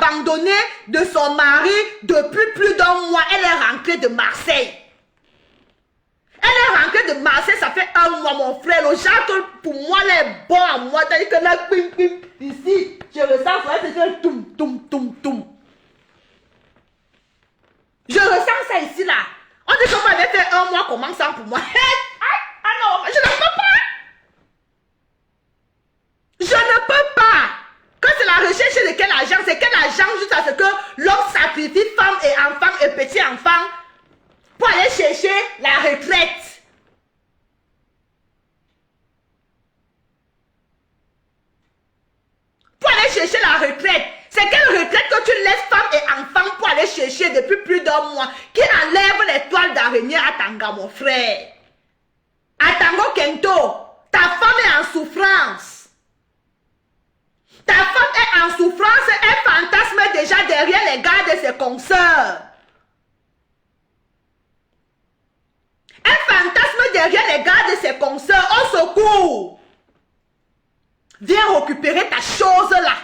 abandonné de son mari depuis plus d'1 mois. Elle est rentrée de Marseille. Elle est rentrée de Marseille, ça fait 1 mois, mon frère. Le genre que pour moi, elle est bon à moi. C'est-à-dire que là, pim, pim, ici, je ressens, c'est que toum, toum, toum, toum. Je ressens ça ici, là. On dit que moi, elle fait 1 mois, comment ça pour moi? Ah non, je ne peux pas. Je ne peux pas. Quand c'est la recherche de quel agent, c'est quel agent juste à ce que l'homme sacrifie femme et enfant et petit enfant pour aller chercher la retraite. Pour aller chercher la retraite. C'est quelle retraite que tu laisses femme et enfant pour aller chercher depuis plus d'1 mois qui enlève les toiles d'araignée à Tanga, mon frère. À Tango Kento, ta femme est en souffrance. Ta femme est en souffrance, elle fantasme déjà derrière les gars de ses consoeurs. Elle fantasme derrière les gars de ses consoeurs. Au secours. Viens récupérer ta chose là.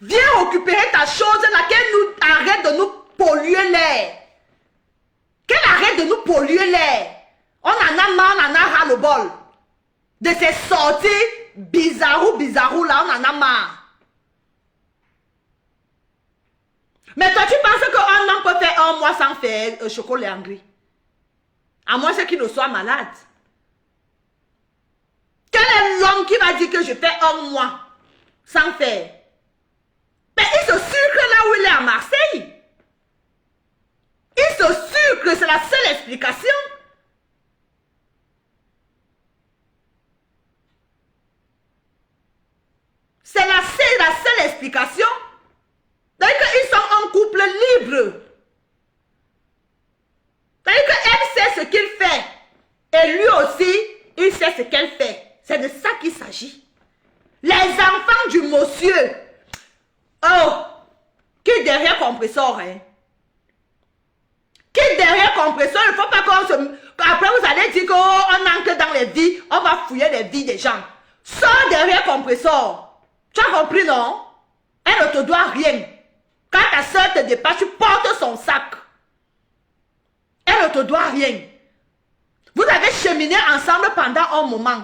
Viens récupérer ta chose là. Qu'elle nous arrête de nous polluer l'air. Qu'elle arrête de nous polluer l'air. On en a marre, on en a ras le bol. De ces sorties bizarrou là, on en a marre. Mais toi, tu penses qu'un homme peut faire 1 mois sans faire chocolat en gris? À moins qu'il ne soit malade. Quel est l'homme qui va dire que je fais 1 mois sans faire? Mais il se sucre là où il est à Marseille. Il se sucre, c'est la seule explication. C'est la seule explication. C'est-à-dire qu'ils sont un couple libre. C'est-à-dire qu'elle sait ce qu'il fait. Et lui aussi, il sait ce qu'elle fait. C'est de ça qu'il s'agit. Les enfants du monsieur. Oh, qui derrière compresseur, hein? Qui derrière compresseur, il ne faut pas qu'on se... Après, vous allez dire qu'on entre dans les vies, on va fouiller les vies des gens. Sors derrière compresseur. Tu as compris, non? Elle ne te doit rien. Quand ta soeur te dépasse, tu portes son sac. Elle ne te doit rien. Vous avez cheminé ensemble pendant un moment.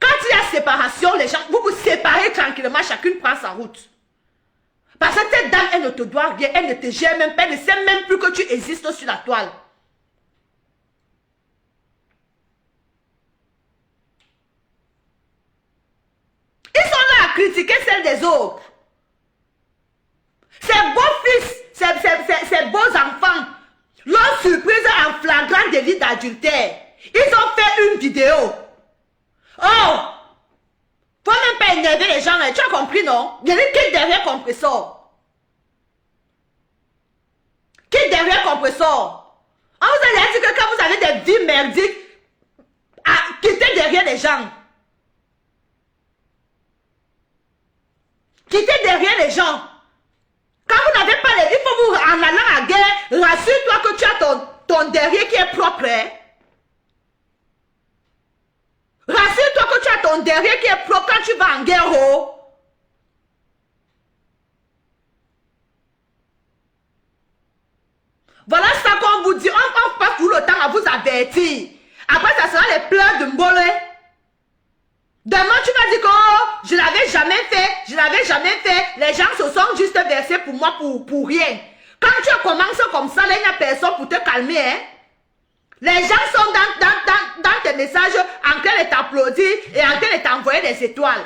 Quand il y a séparation, les gens, vous vous séparez tranquillement, chacune prend sa route. Parce que cette dame, elle ne te doit rien, elle ne te gère même pas, elle ne sait même plus que tu existes sur la toile. Ils sont là à critiquer celle des autres. Ces beaux-fils, ces beaux enfants, leur surprise en flagrant délit d'adultère. Ils ont fait une vidéo. Oh! Faut même pas énerver les gens, tu as compris, non? Il y a qui derrière compresseur? Qui derrière compresseur? On vous a dit que quand vous avez des vies merdiques, quittez derrière les gens. Quittez derrière les gens. Quand vous n'avez pas les... Il faut vous, en allant à la guerre, rassure-toi que tu as ton derrière qui est propre. Hein? Rassure-toi que tu as ton derrière qui est propre quand tu vas en guerre. Oh. Voilà ça qu'on vous dit. On passe tout le temps à vous avertir. Après, ça sera les pleurs de Mbolé. Demain, tu vas dire que oh, je l'avais jamais fait, je l'avais jamais fait. Les gens se sont juste versés pour moi pour rien. Quand tu commences comme ça, là, il n'y a personne pour te calmer. Hein? Les gens sont dans tes messages en train de t'applaudir et en train de t'envoyer des étoiles.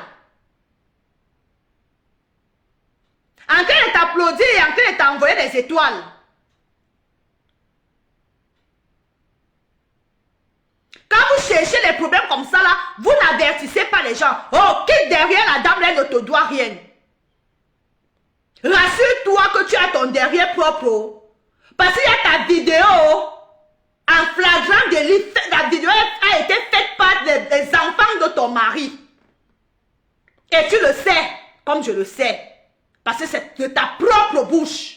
En train de t'applaudir et en train de t'envoyer des étoiles. Quand vous cherchez les problèmes comme ça, là, vous n'avertissez pas les gens. Oh, qui derrière la dame, elle ne te doit rien. Rassure-toi que tu as ton derrière propre. Parce qu'il y a ta vidéo en flagrant délit. La vidéo a été faite par des enfants de ton mari. Et tu le sais, comme je le sais. Parce que c'est de ta propre bouche.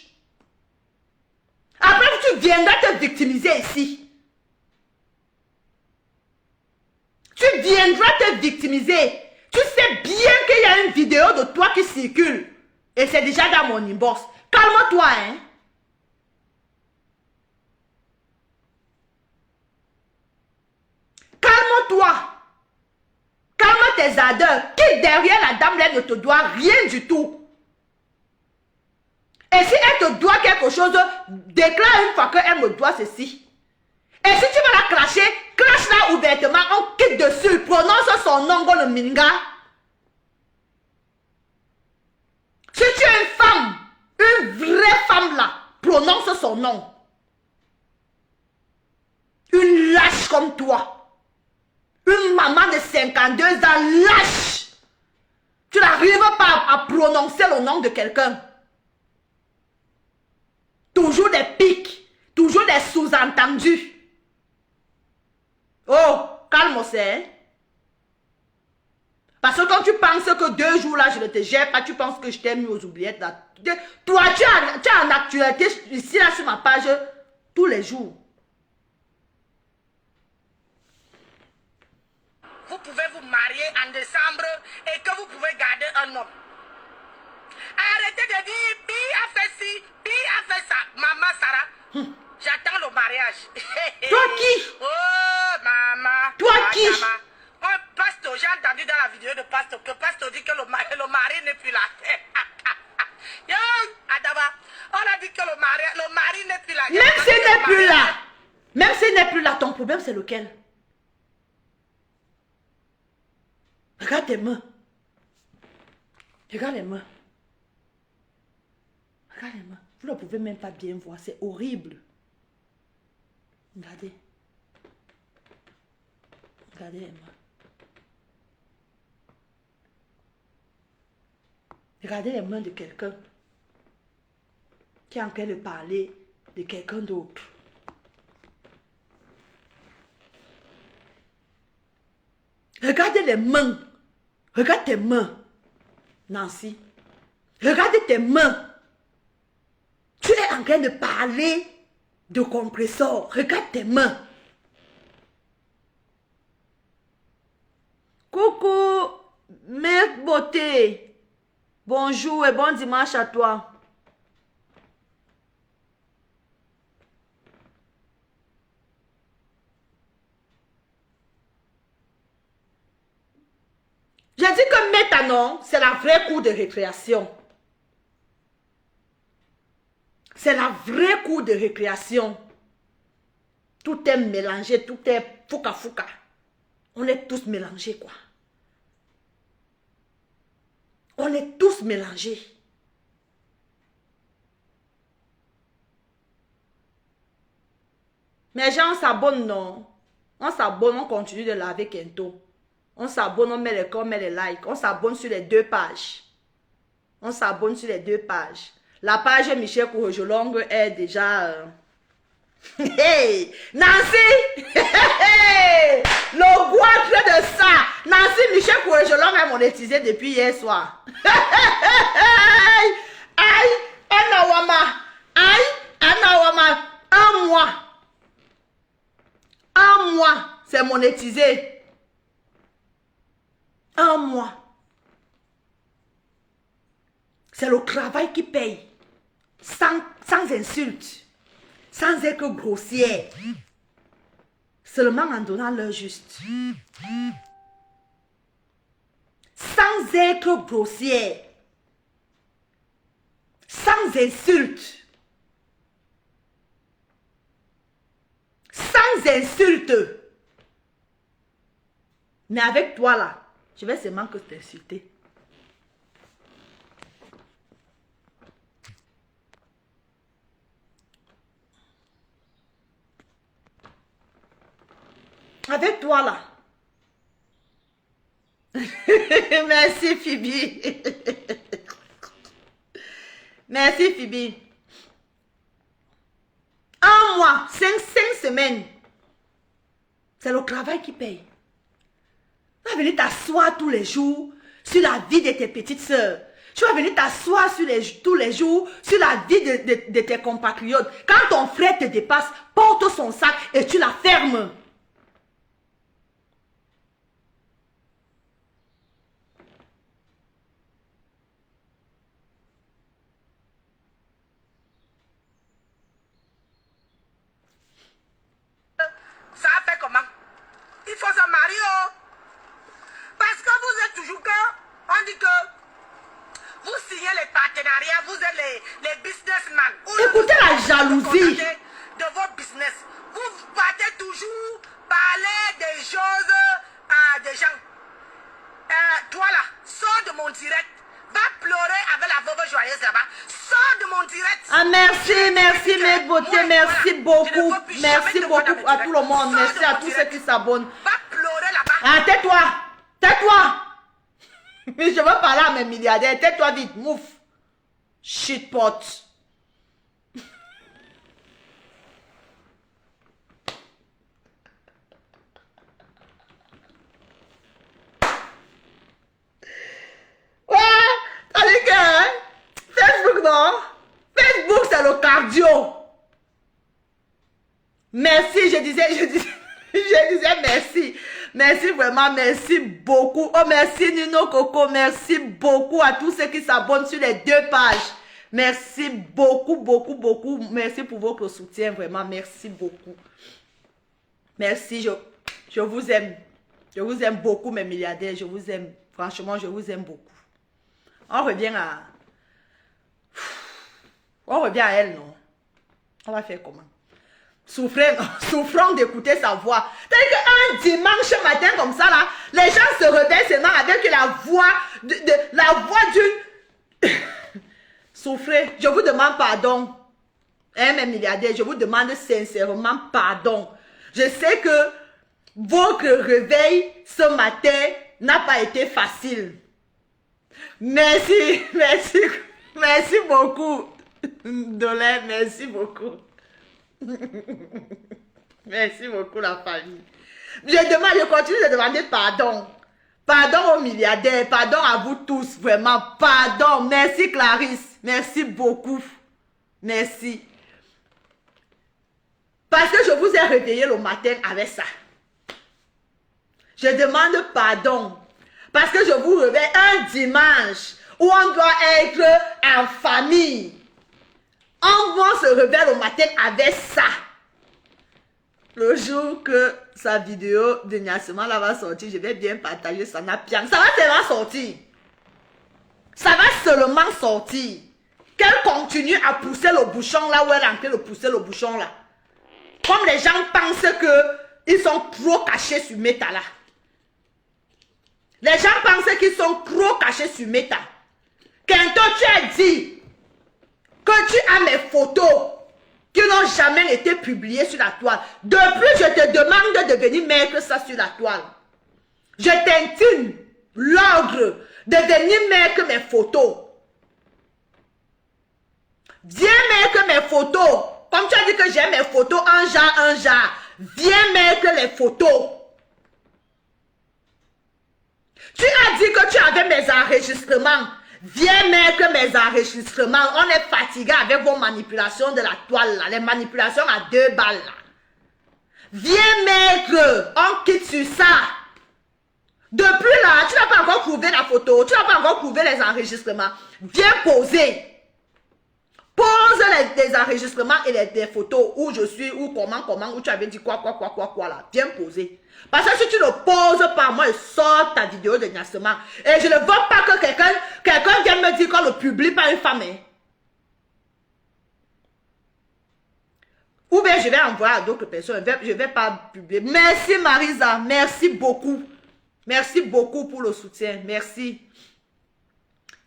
Après, tu viendras te victimiser ici. Tu viendras te victimiser. Tu sais bien qu'il y a une vidéo de toi qui circule. Et c'est déjà dans mon inbox. Calme-toi, hein. Calme-toi. Calme tes ardeurs. Qui derrière la dame là ne te doit rien du tout. Et si elle te doit quelque chose, déclare une fois qu'elle me doit ceci. Et si tu vas la cracher, crache-la ouvertement, on quitte dessus, prononce son nom comme le minga. Si tu es une femme, une vraie femme là, prononce son nom. Une lâche comme toi. Une maman de 52 ans lâche. Tu n'arrives pas à prononcer le nom de quelqu'un. Toujours des pics, toujours des sous-entendus. Oh, calme-toi. Parce que quand tu penses que 2 jours là, je ne te gère pas, tu penses que je t'ai mis aux oubliettes là. Toi, tu as en actualité ici là sur ma page tous les jours. Vous pouvez vous marier en décembre et que vous pouvez garder un homme. Arrêtez de dire, Bi a fait ci, Bi a fait ça. Maman Sarah, j'attends le mariage. Toi qui? Oh, maman. Toi qui? Maman. Un pasteur, j'ai entendu dans la vidéo de pasteur que pasteur dit que le mari n'est plus là. Yo, Adama, on a dit que le mari n'est plus là. Même s'il n'est plus là. Même s'il n'est plus là, ton problème c'est lequel? Regarde tes mains. Regarde les mains. Regarde les mains. Vous ne pouvez même pas bien voir. C'est horrible. Regardez. Regardez les mains. Regardez les mains de quelqu'un qui est en train de parler de quelqu'un d'autre. Regardez les mains. Regarde tes mains, Nancy. Regarde tes mains. Tu es en train de parler de compresseur. Regarde tes mains. Coucou, mère beauté. Bonjour et bon dimanche à toi. J'ai dit que maintenant, c'est la vraie cour de récréation. C'est la vraie cour de récréation. Tout est mélangé, tout est fouka fouka. On est tous mélangés, quoi. On est tous mélangés. Mais gens, on s'abonne, non? On s'abonne, on continue de laver Kento. On s'abonne, on met les corps, on met les likes. On s'abonne sur les 2 pages. On s'abonne sur les 2 pages. La page Michel Courgelong est déjà... Hey! Nancy! Hey! Le goitre de ça! Nancy Michel Courgelong est monétisé depuis hier soir. Aïe! Anawama! Aïe! Anawama! 1 mois! 1 mois! C'est monétisé. 1 mois. C'est le travail qui paye. Sans insulte. Sans être grossière. Seulement en donnant l'heure juste. Sans être grossière. Sans insulte. Sans insulte. Mais avec toi là, je vais seulement que t'insulter. Avec toi là. Merci Phoebe. Merci Phoebe. 1 mois, 5 semaines. C'est le travail qui paye. Tu vas venir t'asseoir tous les jours sur la vie de tes petites sœurs. Tu vas venir t'asseoir tous les jours sur la vie de tes compatriotes. Quand ton frère te dépasse, porte son sac et tu la fermes. oh. Parce que vous êtes toujours que, on dit que vous signez les partenariats, vous êtes les businessmen. Écoutez la jalousie de votre business. Vous partez toujours parler des choses à des gens. Toi là, sors de mon direct. Va pleurer avec la veuve joyeuse là-bas. Sors de mon direct. Ah merci mes beautés, merci beaucoup. Merci beaucoup à tout le monde. Merci à tous ceux qui s'abonnent. Va pleurer là-bas. Ah, tais-toi. Tais-toi. Mais je veux parler à mes milliardaires. Tais-toi vite, mouf. Shitpot. Ouais, t'as dit que Facebook, non? Facebook, c'est le cardio. Merci, je disais merci. Merci vraiment, merci beaucoup. Oh, merci Nino Coco, merci beaucoup à tous ceux qui s'abonnent sur les 2 pages. Merci beaucoup. Merci pour votre soutien, vraiment, merci beaucoup. Merci, je vous aime. Je vous aime beaucoup, mes milliardaires, je vous aime. Franchement, je vous aime beaucoup. On revient à elle, non? On va faire comment? Souffrant d'écouter sa voix. C'est-à-dire qu'un dimanche matin comme ça, là, les gens se réveillent seulement avec la voix d'une... Souffrez. Je vous demande pardon. Hein, mes milliardaires, je vous demande sincèrement pardon. Je sais que votre réveil ce matin n'a pas été facile. Merci beaucoup. Dolé, merci beaucoup. Merci beaucoup la famille. Je continue de demander pardon. Pardon aux milliardaires, pardon à vous tous, vraiment, pardon. Merci Clarisse, merci beaucoup. Merci. Parce que je vous ai réveillé le matin avec ça. Je demande pardon. Parce que je vous réveille un dimanche où on doit être en famille. On va se réveiller le matin avec ça. Le jour que sa vidéo de Niasema là va sortir, je vais bien partager ça. Ça va seulement sortir. Ça va seulement sortir. Qu'elle continue à pousser le bouchon là où elle est en train de pousser le bouchon là. Comme les gens pensent qu'ils sont trop cachés sur Meta là. Les gens pensent qu'ils sont trop cachés sur Meta. Quand toi tu as dit que tu as mes photos qui n'ont jamais été publiées sur la toile. Depuis, je te demande de venir mettre ça sur la toile. Je t'intime l'ordre de venir mettre mes photos. Viens mettre mes photos. Comme tu as dit que j'ai mes photos un genre. Viens mettre les photos. Tu as dit que tu avais mes enregistrements. Viens mettre mes enregistrements. On est fatigué avec vos manipulations de la toile là. Les manipulations à 2 balles là. Viens mettre. On quitte sur ça. Depuis là, tu n'as pas encore prouvé la photo. Tu n'as pas encore prouvé les enregistrements. Viens poser. Pose les enregistrements et les photos où je suis, où comment, où tu avais dit quoi là. Viens poser. Parce que si tu ne poses pas, moi je sors ta vidéo de Niasema. Et je ne veux pas que quelqu'un vienne me dire qu'on ne publie pas une femme. Hein. Ou bien je vais envoyer à d'autres personnes. Je ne vais pas publier. Merci Marisa. Merci beaucoup. Merci beaucoup pour le soutien. Merci.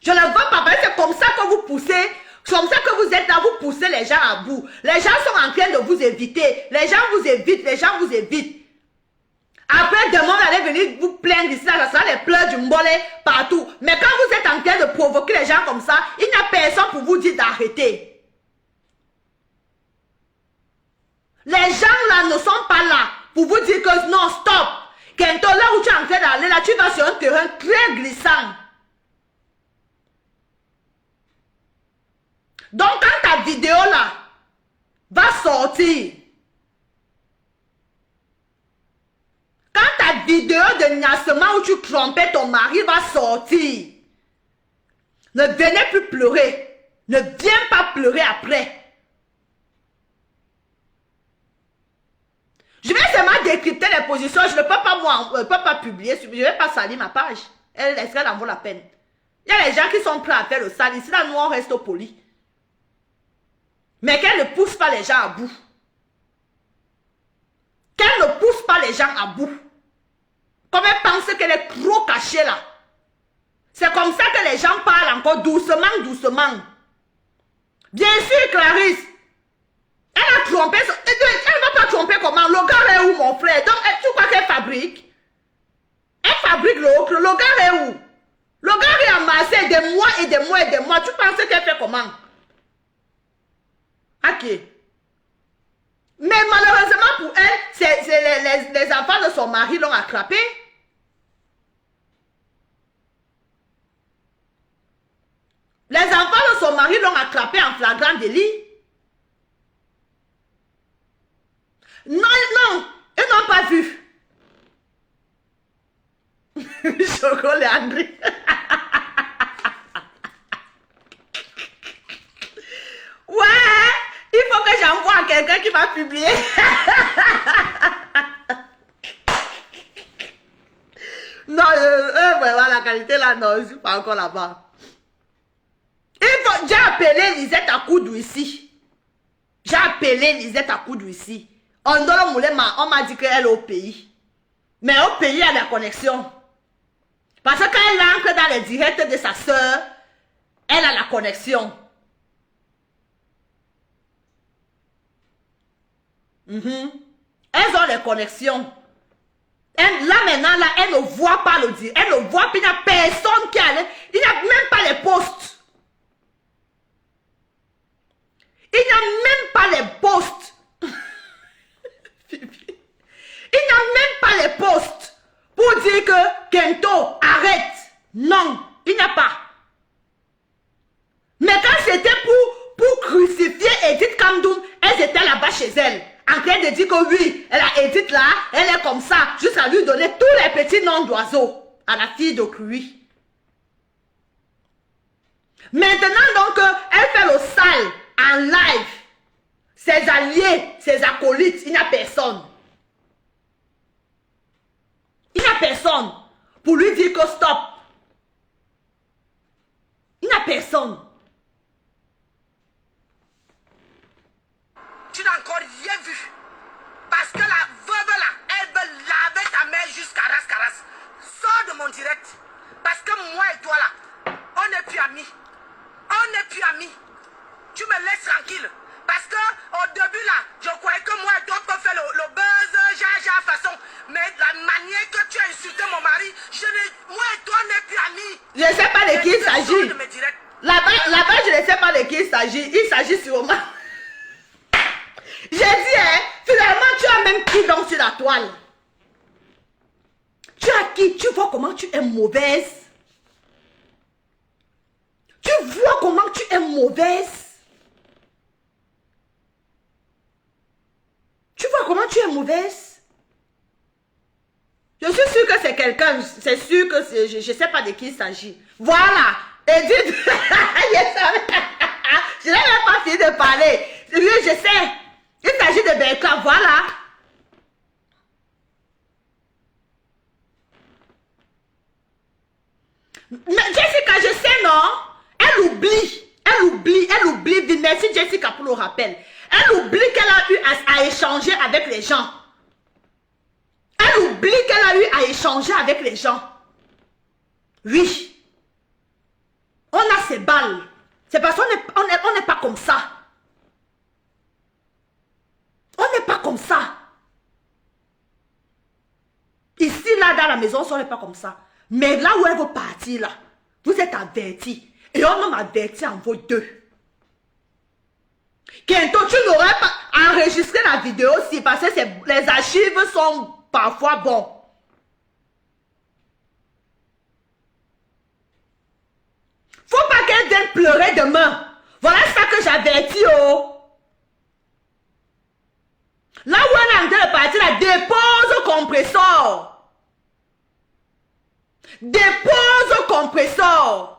Je ne veux pas. C'est comme ça que vous poussez. C'est comme ça que vous êtes là, vous poussez les gens à bout. Les gens sont en train de vous éviter. Les gens vous évitent. Après, demain, vous allez venir vous plaindre ici, ça sera les pleurs du mbolé partout. Mais quand vous êtes en train de provoquer les gens comme ça, il n'y a personne pour vous dire d'arrêter. Les gens là ne sont pas là pour vous dire que non, stop. Quand là où tu es en train d'aller, là, tu vas sur un terrain très glissant. Donc, quand ta vidéo là va sortir, quand ta vidéo de Niasema où tu trompais ton mari va sortir, ne venez plus pleurer. Ne viens pas pleurer après. Je vais seulement décrypter les positions. Je ne peux pas, moi, peux pas publier. Je ne vais pas salir ma page. Est-ce qu'elle en vaut la peine? Il y a les gens qui sont prêts à faire le sale. Ici, là, nous, on reste poli. Mais qu'elle ne pousse pas les gens à bout. Qu'elle ne pousse pas les gens à bout. Comme elle pense qu'elle est trop cachée là. C'est comme ça que les gens parlent encore doucement, doucement. Bien sûr, Clarisse. Elle a trompé. Elle ne va pas tromper comment? Le gars est où, mon frère? Donc, tu crois qu'elle fabrique? Elle fabrique le haut. Le gars est où? Le gars est amassé des mois et des mois et des mois. Tu penses qu'elle fait comment? Ok. Mais malheureusement pour elle, les enfants de son mari l'ont attrapé. Les enfants de son mari l'ont attrapé en flagrant délit. Non, non, ils n'ont pas vu. Chocolat André. Ouais, il faut que j'envoie à quelqu'un qui va publier. Non, voilà, la qualité là, non, je suis pas encore là-bas. J'ai appelé Lisette à Koudou ici. J'ai appelé Lisette à Koudou ici. On m'a dit qu'elle est au pays. Mais au pays, il y a la connexion. Parce que quand elle entre dans les directs de sa soeur, elle a la connexion. Elles ont les connexions. Là maintenant, là, elle ne voit pas le direct. Elle ne voit pas, il n'y a personne qui a. Il n'y a même pas les posts. Il n'y a même pas les posts. Il n'y a même pas les posts pour dire que Kento arrête. Non, il n'y a pas. Mais quand c'était pour crucifier Edith Kamdoum, elles étaient là-bas chez elle. En train de dire que oui, elle a Edith là, elle est comme ça, jusqu'à lui donner tous les petits noms d'oiseaux à la fille de Cruy. Maintenant donc, elle fait le sale en live. Ses alliés, ses acolytes, il n'y a personne. Il n'y a personne pour lui dire que stop. Il n'y a personne. Tu n'as encore rien vu. Parce que la veuve là, elle veut laver ta mère jusqu'à ras. Sors de mon direct. Parce que moi et toi là, on n'est plus amis. On n'est plus amis. Tu me laisses tranquille. Parce que au début là, je croyais que moi et toi on peut faire le buzz, jaja façon. Mais la manière que tu as insulté mon mari, moi et toi on n'est plus amis. Je ne sais pas de qui il s'agit. Là-bas, je ne sais pas de qui il s'agit. Il s'agit sûrement. J'ai dit, hein, finalement, tu as même qui donc sur la toile. Tu as qui? Tu vois comment tu es mauvaise. Tu vois comment tu es mauvaise. Tu vois comment tu es mauvaise. Je suis sûre que c'est quelqu'un. C'est sûr que c'est... Je ne sais pas de qui il s'agit. Voilà. Edith. Je n'ai même pas fini de parler. Oui, je sais. Il s'agit de Bertrand, voilà. Mais Jessica, je sais, non? Elle oublie. Merci Jessica pour le rappel. Elle oublie qu'elle a eu à échanger avec les gens. Elle oublie qu'elle a eu à échanger avec les gens. Oui. On a ses balles. C'est parce qu'on n'est pas comme ça. On n'est pas comme ça. Ici, là, dans la maison, on n'est pas comme ça. Mais là où elle veut partir, là, vous êtes avertis. Et on m'a averti en vos deux. Kento, tu n'aurais pas enregistré la vidéo aussi parce que les archives sont parfois bons. Faut pas qu'elle vienne pleurer demain. Voilà ça que j'avertis, oh. Là où elle est en train de partir, là, dépose compresseur. Dépose compresseur.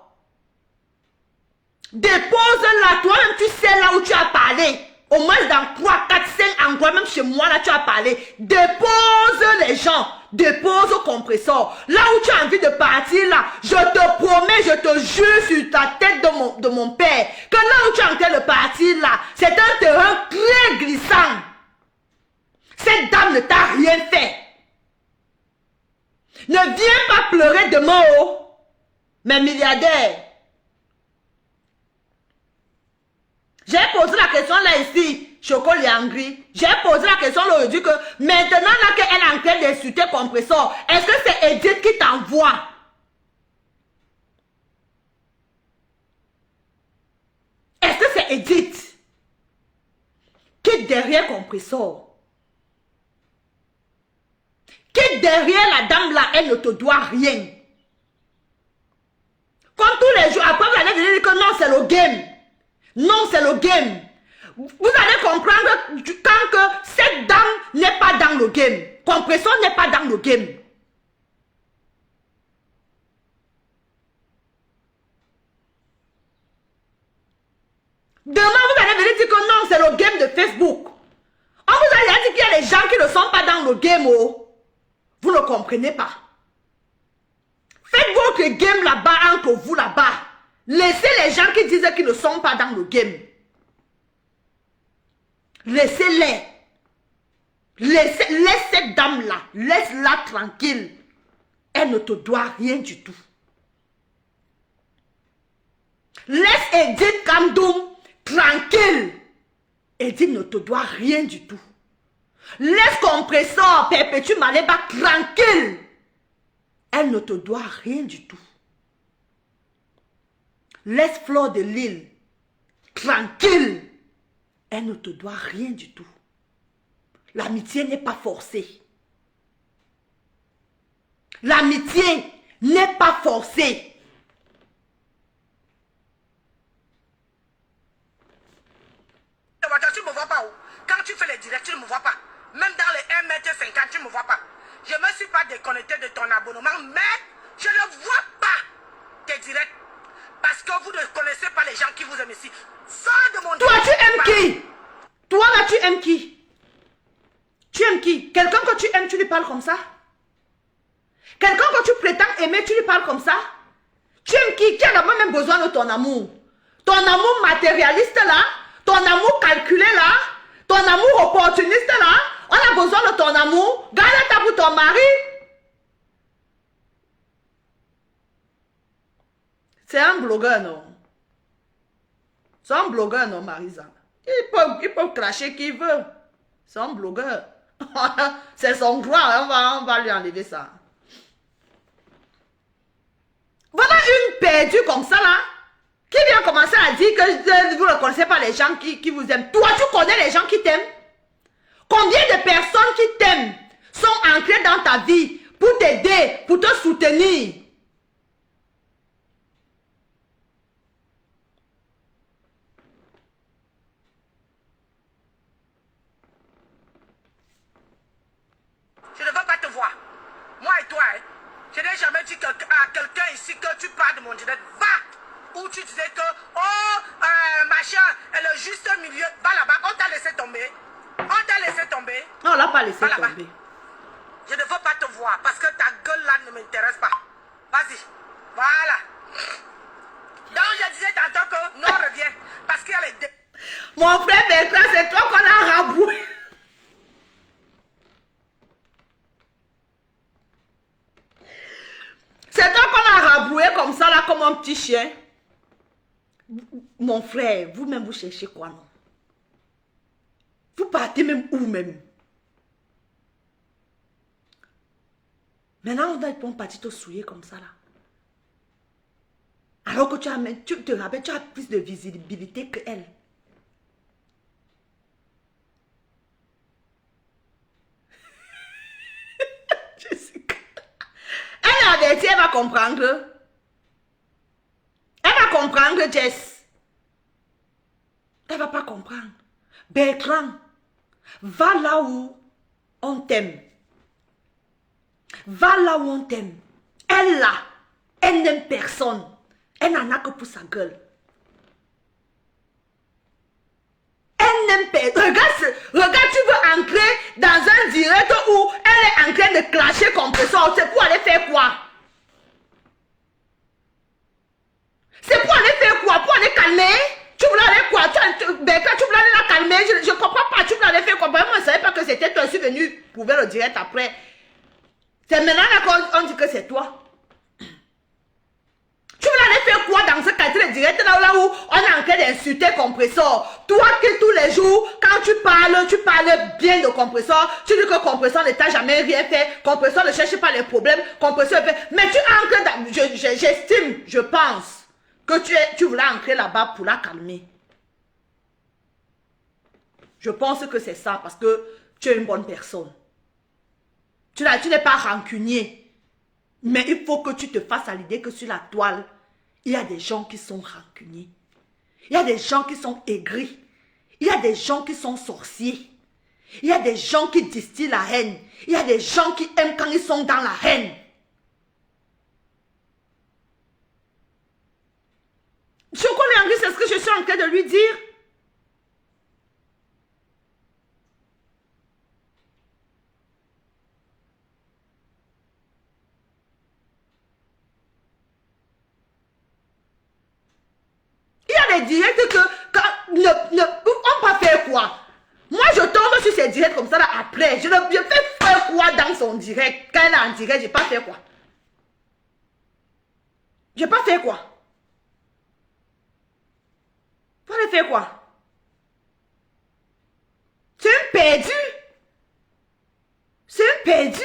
Dépose là, toi-même tu sais là où tu as parlé. Au moins dans 3, 4, 5 endroits, même chez moi, là, tu as parlé. Dépose les gens. Dépose au compresseur. Là où tu as envie de partir, là, je te promets, je te jure sur ta tête de mon père, que là où tu es en train de partir, là, c'est un terrain très glissant. Cette dame ne t'a rien fait. Ne viens pas pleurer demain, oh, mes milliardaires. J'ai posé la question là ici, Choco Liangri. J'ai posé la question là aujourd'hui que maintenant là qu'elle est en train d'insulter compresseur, est-ce que c'est Edith qui t'envoie? Est-ce que c'est Edith qui est derrière compresseur? Qui est derrière la dame là, elle ne te doit rien. Comme tous les jours, après vous allez venir dire que non, c'est le game. Non, c'est le game. Vous allez comprendre quand que cette dame n'est pas dans le game. Compresseur n'est pas dans le game. Demain, vous allez venir dire que non, c'est le game de Facebook. On vous a dit qu'il y a des gens qui ne sont pas dans le game. Oh. Vous ne comprenez pas. Faites votre game là-bas entre vous là-bas. Laissez les gens qui disent qu'ils ne sont pas dans le game. Laissez-les. Laisse cette dame-là. Laisse-la tranquille. Elle ne te doit rien du tout. Laisse Edith Kamdoum tranquille. Edith ne te doit rien du tout. Laisse compresseur Perpétue Maleba tranquille. Elle ne te doit rien du tout. Laisse Fleur de Lille tranquille. Elle ne te doit rien du tout. L'amitié n'est pas forcée. L'amitié n'est pas forcée. Tu ne me vois pas où? Quand tu fais les directs, tu ne me vois pas. Même dans les 1,50 m, tu ne me vois pas. Je ne me suis pas déconnecté de ton abonnement, mais je ne vois pas tes directs. Parce que vous ne connaissez pas les gens qui vous aiment ici. Sors de mon Toi, direct. tu aimes qui? Toi, là, tu aimes qui? Tu aimes qui? Quelqu'un que tu aimes, tu lui parles comme ça? Quelqu'un que tu prétends aimer, tu lui parles comme ça? Tu aimes qui? Qui a d'abord même besoin de ton amour? Ton amour matérialiste, là? Ton amour calculé, là? Ton amour opportuniste, là? On a besoin de ton amour. Garde-ta pour ton mari. C'est un blogueur, non? C'est un blogueur, non, Marisa? Il peut cracher qui veut. C'est un blogueur. C'est son droit. On va lui enlever ça. Voilà une perdue comme ça, là. Qui vient commencer à dire que vous ne connaissez pas les gens qui vous aiment. Toi, tu connais les gens qui t'aiment? Combien de personnes qui t'aiment sont ancrées dans ta vie pour t'aider, pour te soutenir? Je ne veux pas te voir. Moi et toi, hein, je n'ai jamais dit à quelqu'un ici que tu parles de mon direct. Va! Où tu disais que, oh, machin, le juste milieu, va là-bas, on t'a laissé tomber. On t'a laissé tomber. Non, on l'a pas laissé Voilà, tomber. Je ne veux pas te voir parce que ta gueule là ne m'intéresse pas. Vas-y. Voilà. Donc je disais tantôt que non, reviens. Parce qu'il y a les deux. Mon frère Bertrand, c'est toi qu'on a raboué. C'est toi qu'on a raboué comme ça, là, comme un petit chien. Mon frère, vous-même, vous cherchez quoi, non? Vous partez même où même? Maintenant, on va partir te souiller comme ça, là. Alors que tu te rappelles, tu as plus de visibilité que elle. Jessica. Elle est avertie, elle va comprendre. Elle va comprendre, Jess. Elle va pas comprendre. Bertrand, va là où on t'aime. Va là où on t'aime. Elle là, elle n'aime personne. Elle n'en a que pour sa gueule. Elle elle n'aime pas. Regarde, tu veux entrer dans un direct où elle est en train de clasher compresseur. C'est pour aller faire quoi? C'est pour aller faire quoi? Pour aller calmer? Tu voulais aller quoi? Tu voulais aller la calmer? Je ne comprends pas. Tu voulais aller faire quoi? Moi, je ne savais pas que c'était toi. Je suis venu trouver le direct après. C'est maintenant qu'on dit que c'est toi. Tu veux aller faire quoi dans ce quartier de direct là où on est en train d'insulter compresseur? Toi qui tous les jours, quand tu parles bien de compresseur, tu dis que compresseur ne t'a jamais rien fait, compresseur ne cherche pas les problèmes, compresseur fait. Mais tu entres dans, j'estime, je pense que tu voulais entrer là-bas pour la calmer. Je pense que c'est ça parce que tu es une bonne personne. Tu n'es pas rancunier. Mais il faut que tu te fasses à l'idée que sur la toile, il y a des gens qui sont rancuniers. Il y a des gens qui sont aigris. Il y a des gens qui sont sorciers. Il y a des gens qui distillent la haine. Il y a des gens qui aiment quand ils sont dans la haine. Je connais Henri, c'est ce que je suis en train de lui dire. Les directs que on va faire quoi? Moi je tombe sur ces directs comme ça là après. Je fais faire quoi dans son direct? Quand elle est en direct, je n'ai pas fait quoi? Je n'ai pas fait quoi? Pour aller faire quoi? C'est un perdu. C'est un perdu.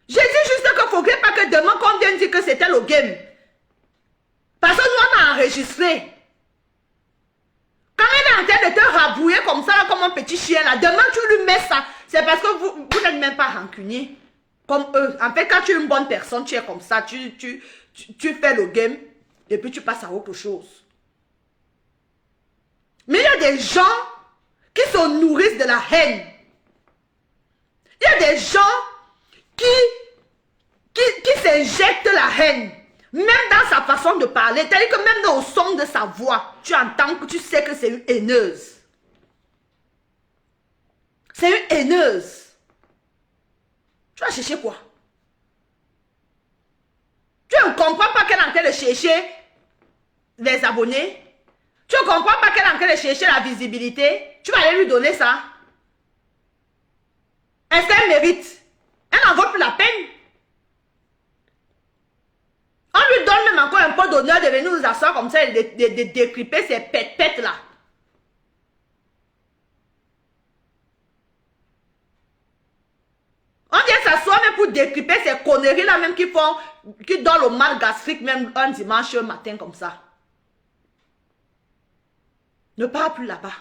J'ai dit juste qu'il ne faudrait pas que demain qu'on vienne dire que c'était le game. Parce que nous, on a enregistré. Quand elle est en train de te rabouiller comme ça, là, comme un petit chien, là, demain tu lui mets ça. C'est parce que vous n'êtes même pas rancunier. Comme eux. En fait, quand tu es une bonne personne, tu es comme ça. Tu fais le game et puis tu passes à autre chose. Mais il y a des gens qui se nourrissent de la haine. Il y a des gens qui s'injectent la haine. Même dans sa façon de parler, c'est-à-dire que même dans le son de sa voix, tu entends que tu sais que c'est une haineuse. C'est une haineuse. Tu vas chercher quoi? Tu ne comprends pas qu'elle est en train de chercher les abonnés? Tu ne comprends pas qu'elle est en train de chercher la visibilité? Tu vas aller lui donner ça? Est-ce qu'elle mérite? Elle n'en vaut plus la peine. On lui donne même encore un peu d'honneur de venir nous asseoir comme ça et de décryper ces pètes là. On vient s'asseoir même pour décryper ces conneries là même qui donnent le mal gastrique même un dimanche matin comme ça. Ne pars plus là-bas.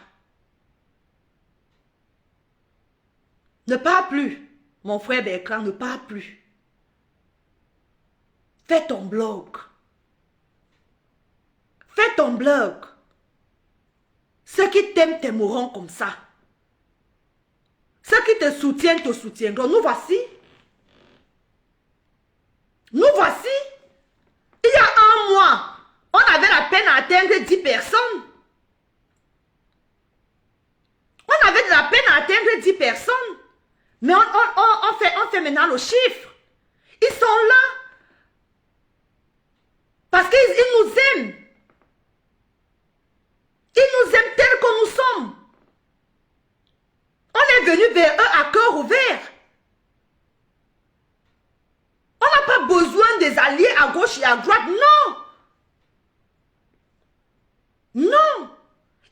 Ne pars plus. Mon frère Bertrand, ne pars plus. Fais ton blog. Fais ton blog. Ceux qui t'aiment t'aimeront comme ça. Ceux qui te soutiennent te soutiendront. Nous voici. Nous voici. Il y a un mois, on avait la peine à atteindre 10 personnes. On avait de la peine à atteindre 10 personnes. Mais on fait maintenant le chiffre. Ils sont là. Parce qu'ils nous aiment. Ils nous aiment tels que nous sommes. On est venu vers eux à cœur ouvert. On n'a pas besoin des alliés à gauche et à droite. Non. Non.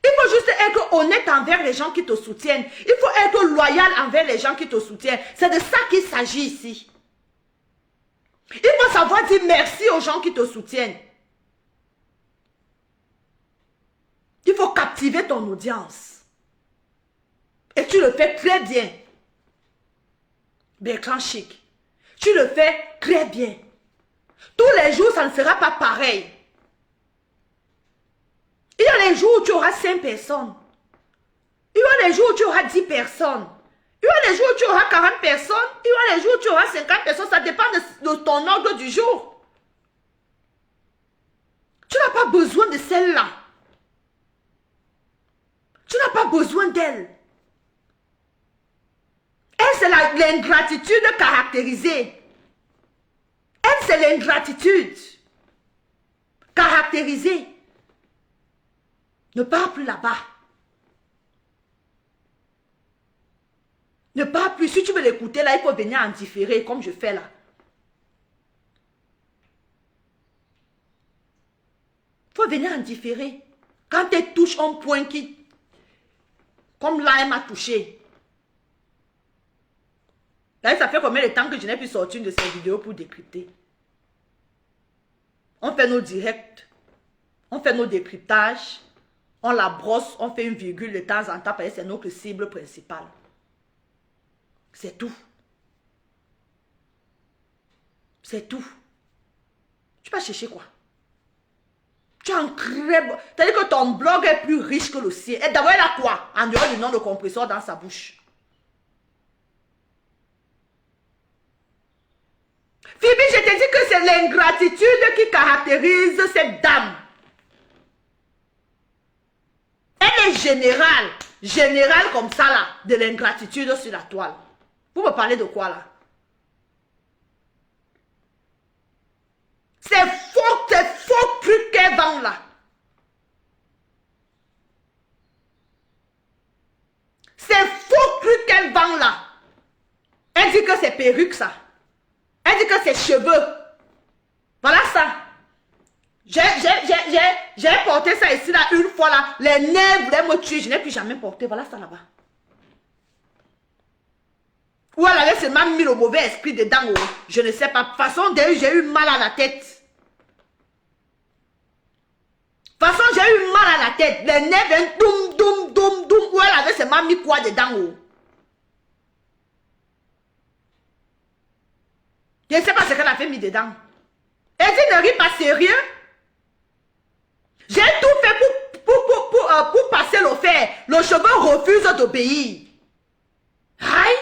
Il faut juste être honnête envers les gens qui te soutiennent. Il faut être loyal envers les gens qui te soutiennent. C'est de ça qu'il s'agit ici. Il faut savoir dire merci aux gens qui te soutiennent. Il faut captiver ton audience. Et tu le fais très bien. Bertrand Chic. Tu le fais très bien. Tous les jours, ça ne sera pas pareil. Il y a les jours où tu auras 5 personnes. Il y a les jours où tu auras 10 personnes. Il y a les jours où tu auras 40 personnes. Il y a les jours où tu auras 50 personnes. Ça dépend de ton ordre du jour. Tu n'as pas besoin de celle-là. Tu n'as pas besoin d'elle. Elle, c'est l'ingratitude caractérisée. Elle, c'est l'ingratitude caractérisée. Ne pars plus là-bas. Ne pars plus. Si tu veux l'écouter, là, il faut venir en différé, comme je fais là. Il faut venir en différé. Quand elle touche un point qui... Comme là, elle m'a touché. Là, ça fait combien de temps que je n'ai plus sorti une de ces vidéos pour décrypter? On fait nos directs. On fait nos décryptages. On la brosse. On fait une virgule de temps en temps parce que c'est notre cible principale. C'est tout. C'est tout. Tu vas chercher quoi? Tu as un très bon... C'est-à-dire que ton blog est plus riche que le sien. Et d'abord, elle a quoi? En dehors du nom de compresseur dans sa bouche. Phoebe, je te dis que c'est l'ingratitude qui caractérise cette dame. Elle est générale. Générale comme ça là. De l'ingratitude sur la toile. Vous me parlez de quoi là? C'est faux truc qu'elle vend là. C'est faux truc qu'elle vend là. Elle dit que c'est perruque ça. Elle dit que c'est cheveux. Voilà ça. J'ai porté ça ici là une fois là. Les nerfs voulaient me tuer. Je n'ai plus jamais porté. Voilà ça là-bas. Ou elle avait seulement mis le mauvais esprit dedans. Oh. Je ne sais pas. De toute façon, j'ai eu mal à la tête. De toute façon, j'ai eu mal à la tête. Les nerfs viennent doum, doum, doum, doum. Ou elle avait seulement mis quoi dedans. Oh. Je ne sais pas ce qu'elle a fait mis dedans. Elle dit ne ris pas sérieux. J'ai tout fait pour passer le fer. Le cheveu refuse d'obéir. Aïe.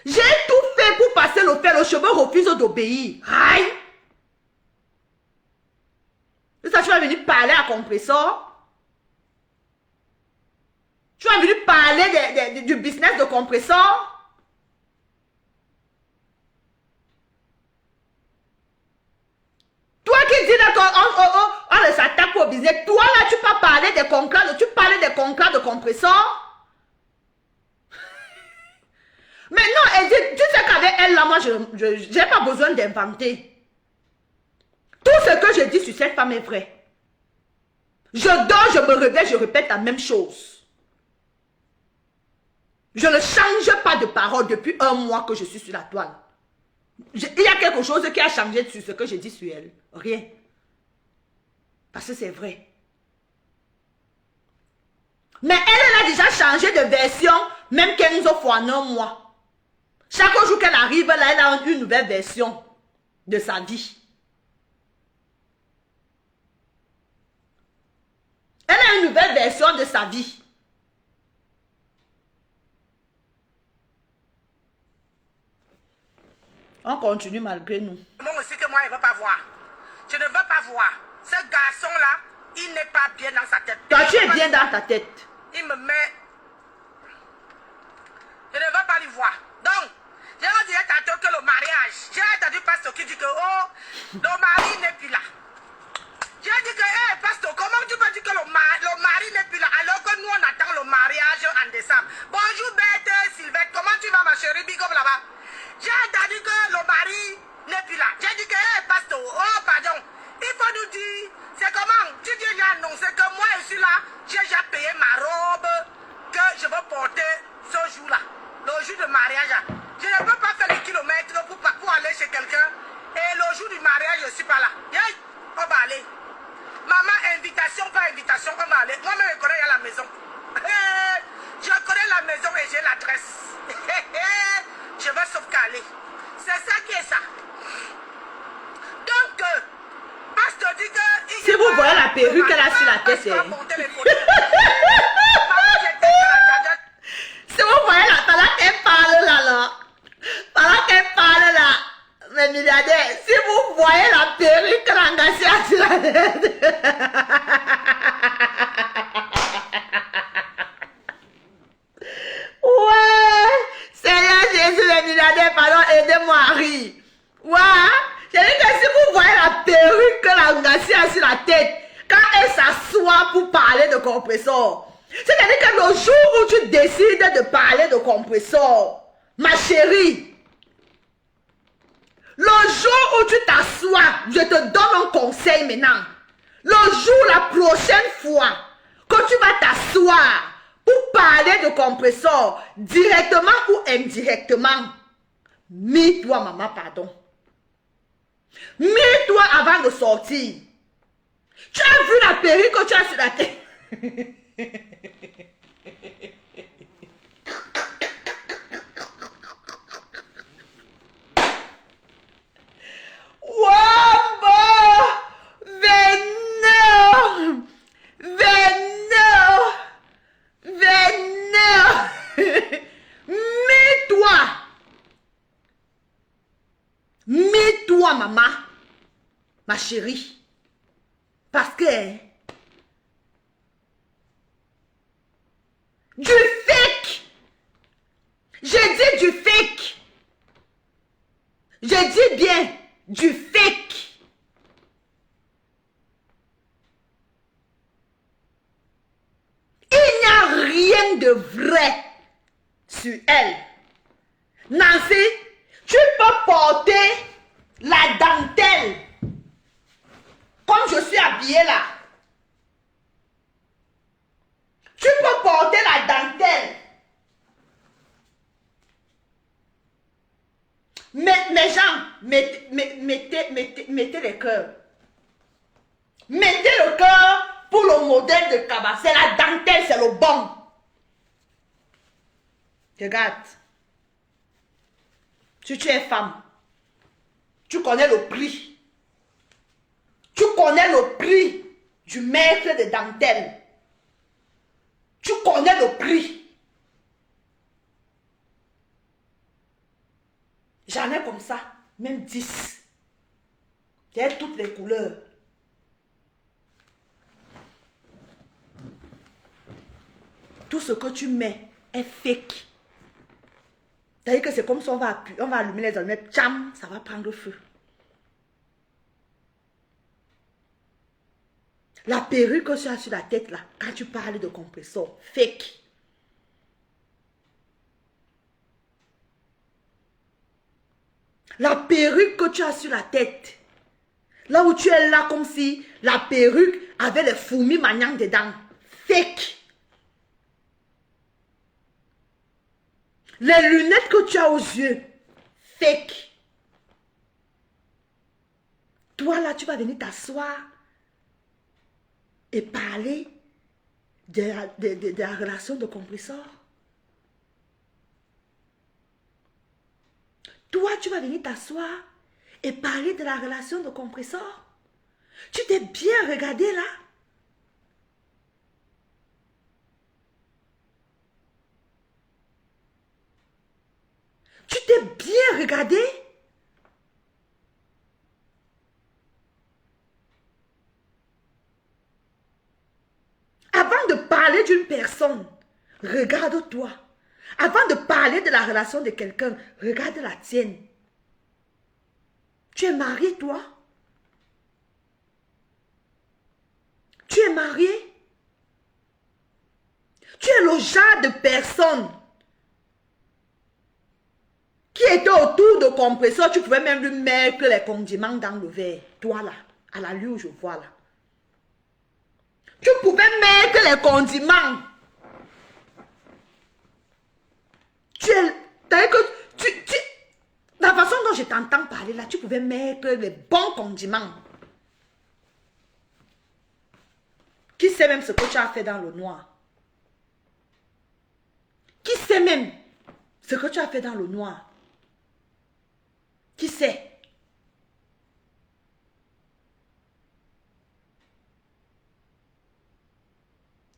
J'ai tout fait pour passer le fer. Le cheveu refuse d'obéir. Aïe. Ça, tu vas venir parler à compresseur. Tu vas venir parler du business de compresseur. Toi qui dis on s'attaque au business, toi là tu peux parler des contrats, tu parlais des contrats de compresseur. Mais non, elle dit, tu sais qu'avec elle là, moi je n'ai pas besoin d'inventer. Tout ce que je dis sur cette femme est vrai. Je dors, je me réveille, je répète la même chose. Je ne change pas de parole depuis un mois que je suis sur la toile. Il y a quelque chose qui a changé sur ce que je dis sur elle. Rien. Parce que c'est vrai. Mais elle a déjà changé de version, même 15 fois en un mois. Chaque jour qu'elle arrive, là, elle a une nouvelle version de sa vie. Elle a une nouvelle version de sa vie. On continue malgré nous. Moi aussi que moi, il ne veut pas voir. Je ne veux pas voir. Ce garçon-là, il n'est pas bien dans sa tête. Toi, tu es bien dans ta tête. Il me met... Je ne veux pas lui voir. Donc, j'ai dit tantôt que le mariage, j'ai entendu pasteur qui dit que, oh, le mari n'est plus là. J'ai dit que, hé, pasteur, comment tu peux dire que le mari n'est plus là alors que nous, on attend le mariage en décembre. Bonjour, Bête, Sylvette, comment tu vas, ma chérie, big up là-bas? J'ai entendu que le mari n'est plus là. J'ai dit que, hé, pasteur, oh, pardon, il faut nous dire, c'est comment? Tu dis, j'ai annoncé que moi, je suis là, j'ai déjà payé ma robe que je veux porter ce jour-là, le jour de mariage. Je ne peux pas faire les kilomètres pour aller chez quelqu'un et le jour du mariage, je ne suis pas là. Hey, on va aller. Maman, invitation, pas invitation, on va aller. Moi-même, je connais la maison. Je connais la maison et j'ai l'adresse. Je vais sauvegarder. C'est ça qui est ça. Donc, pasteur dit que... Si vous voyez la perruque qu'elle a sur la tête, c'est... Si vous voyez la pendant qu'elle parle là, pendant qu'elle parle là, mes milliardaires, si vous voyez la perruque qu'elle a engagée sur la tête... aidez-moi à rire. Ouais, j'ai dit que si vous voyez la perruque que la Ngassi a sur la tête, quand elle s'assoit pour parler de compresseur, c'est-à-dire que le jour où tu décides de parler de compresseur, ma chérie, le jour où tu t'assois, je te donne un conseil maintenant. Le jour, la prochaine fois, que tu vas t'asseoir pour parler de compresseur, directement ou indirectement, mets-toi, maman, pardon. Mets-toi avant de sortir. Tu as vu la perruque que tu as sur la tête? Wamba! 29! 29! 29! Mets-toi! Mets-toi, maman! Ma chérie! Parce que... du fake! J'ai dit du fake! J'ai dit bien du fake! Il n'y a rien de vrai sur elle. Nancy, tu peux porter la dentelle comme je suis habillée là. Tu peux porter la dentelle. Mes gens, mettez les cœurs. Mettez le cœur pour le modèle de Kaba. C'est la dentelle, c'est le bon. Regarde. Si tu es femme, tu connais le prix. Tu connais le prix du maître de dentelle. Tu connais le prix. J'en ai comme ça, même 10. J'ai toutes les couleurs. Tout ce que tu mets est fake. C'est-à-dire que c'est comme si on va allumer les allumettes, tcham, ça va prendre feu. La perruque que tu as sur la tête là, quand tu parles de compresseur, fake. La perruque que tu as sur la tête, là où tu es là comme si la perruque avait les fourmis maniant dedans, fake. Les lunettes que tu as aux yeux, fake. Toi là, tu vas venir t'asseoir et parler de la relation de compresseur. Toi, tu vas venir t'asseoir et parler de la relation de compresseur. Tu t'es bien regardé là. Tu t'es bien regardé. Avant de parler d'une personne, regarde-toi. Avant de parler de la relation de quelqu'un, regarde la tienne. Tu es marié, toi? Tu es marié? Tu es le genre de personne qui était autour de compresseur. Tu pouvais même lui mettre les condiments dans le verre. Toi là, à la lieu où je vois là. Tu pouvais mettre les condiments. La façon dont je t'entends parler là, tu pouvais mettre les bons condiments. Qui sait même ce que tu as fait dans le noir? Qui sait même ce que tu as fait dans le noir? Qui sait?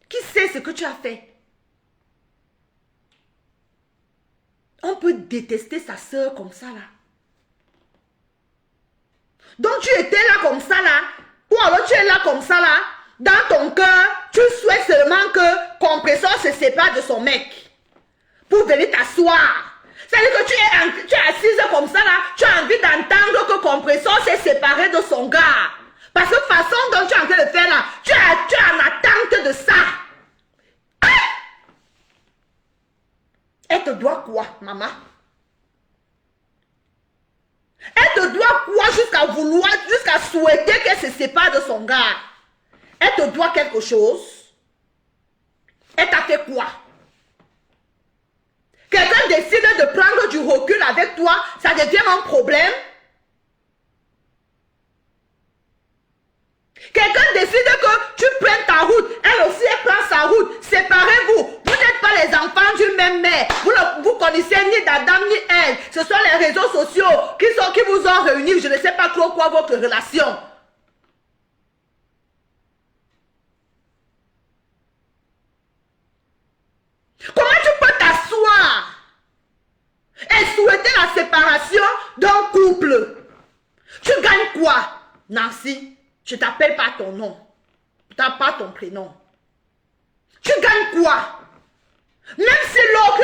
Qui sait ce que tu as fait? On peut détester sa soeur comme ça là. Donc tu étais là comme ça là. Ou alors tu es là comme ça là. Dans ton cœur, tu souhaites seulement que compresseur se sépare de son mec. Pour venir t'asseoir. C'est-à-dire que tu es assise comme ça là, tu as envie d'entendre que Compressor s'est séparé de son gars. Parce que la façon dont tu es en train de faire là, tu es en attente de ça. Hein? Elle te doit quoi, maman? Elle te doit quoi jusqu'à vouloir, jusqu'à souhaiter qu'elle se sépare de son gars? Elle te doit quelque chose? Elle t'a fait quoi? Quelqu'un décide de prendre du recul avec toi, ça devient un problème. Quelqu'un décide que tu prennes ta route, elle aussi elle prend sa route. Séparez-vous. Vous n'êtes pas les enfants d'une même mère. Vous connaissez ni d'Adam ni elle. Ce sont les réseaux sociaux qui vous ont réunis. Je ne sais pas trop quoi votre relation. Comment tu peux t'asseoir et souhaiter la séparation d'un couple? Tu gagnes quoi, Nancy? Je ne t'appelle pas ton nom. Tu n'as pas ton prénom. Tu gagnes quoi? Même si l'autre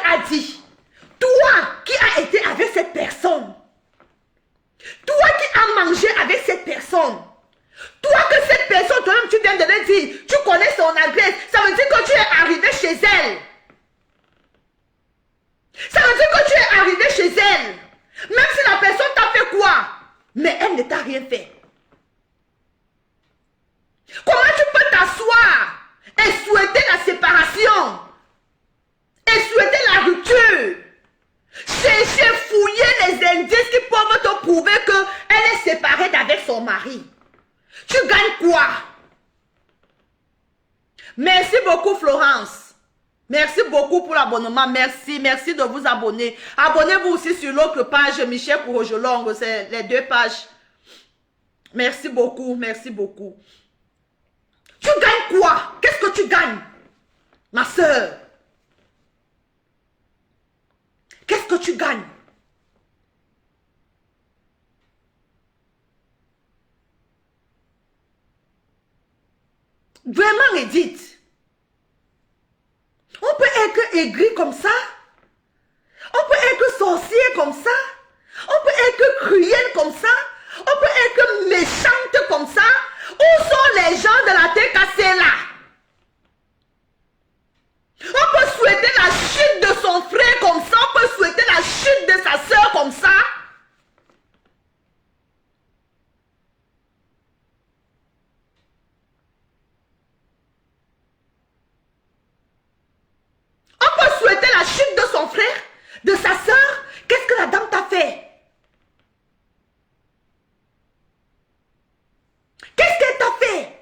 a dit, toi qui as été avec cette personne, toi qui as mangé avec cette personne, toi que cette personne, toi-même tu viens de le dire, tu connais son adresse, ça veut dire que tu es arrivé chez elle. Ça veut dire que tu es arrivé chez elle. Même si la personne t'a fait quoi? Mais elle ne t'a rien fait. Comment tu peux t'asseoir et souhaiter la séparation et souhaiter la rupture? Chercher, fouiller les indices qui peuvent te prouver qu'elle est séparée d'avec son mari. Tu gagnes quoi? Merci beaucoup Florence. Merci beaucoup pour l'abonnement. Merci de vous abonner. Abonnez-vous aussi sur l'autre page, Michel Courojolong. C'est les 2 pages. Merci beaucoup, merci beaucoup. Tu gagnes quoi? Qu'est-ce que tu gagnes, ma soeur? Qu'est-ce que tu gagnes? Vraiment, Edith. On peut être aigri comme ça. On peut être sorcier comme ça. On peut être cruel comme ça. On peut être méchante comme ça. Où sont les gens de la tête cassée là? On peut souhaiter la chute de son frère comme ça. On peut souhaiter la chute de sa soeur comme ça. On peut souhaiter la chute de son frère, de sa soeur. Qu'est-ce que la dame t'a fait? Qu'est-ce qu'elle t'a fait?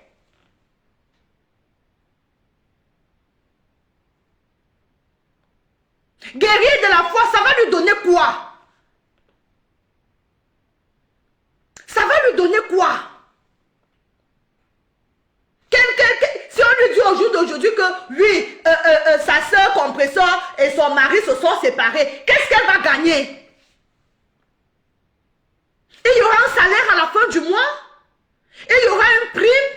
Guerrier de la foi, ça va lui donner quoi? Ça va lui donner quoi? Si on lui dit au jour d'aujourd'hui que lui, sa soeur Compressor et son mari se sont séparés, qu'est-ce qu'elle va gagner? Il y aura un salaire à la fin du mois? Il y aura une prime?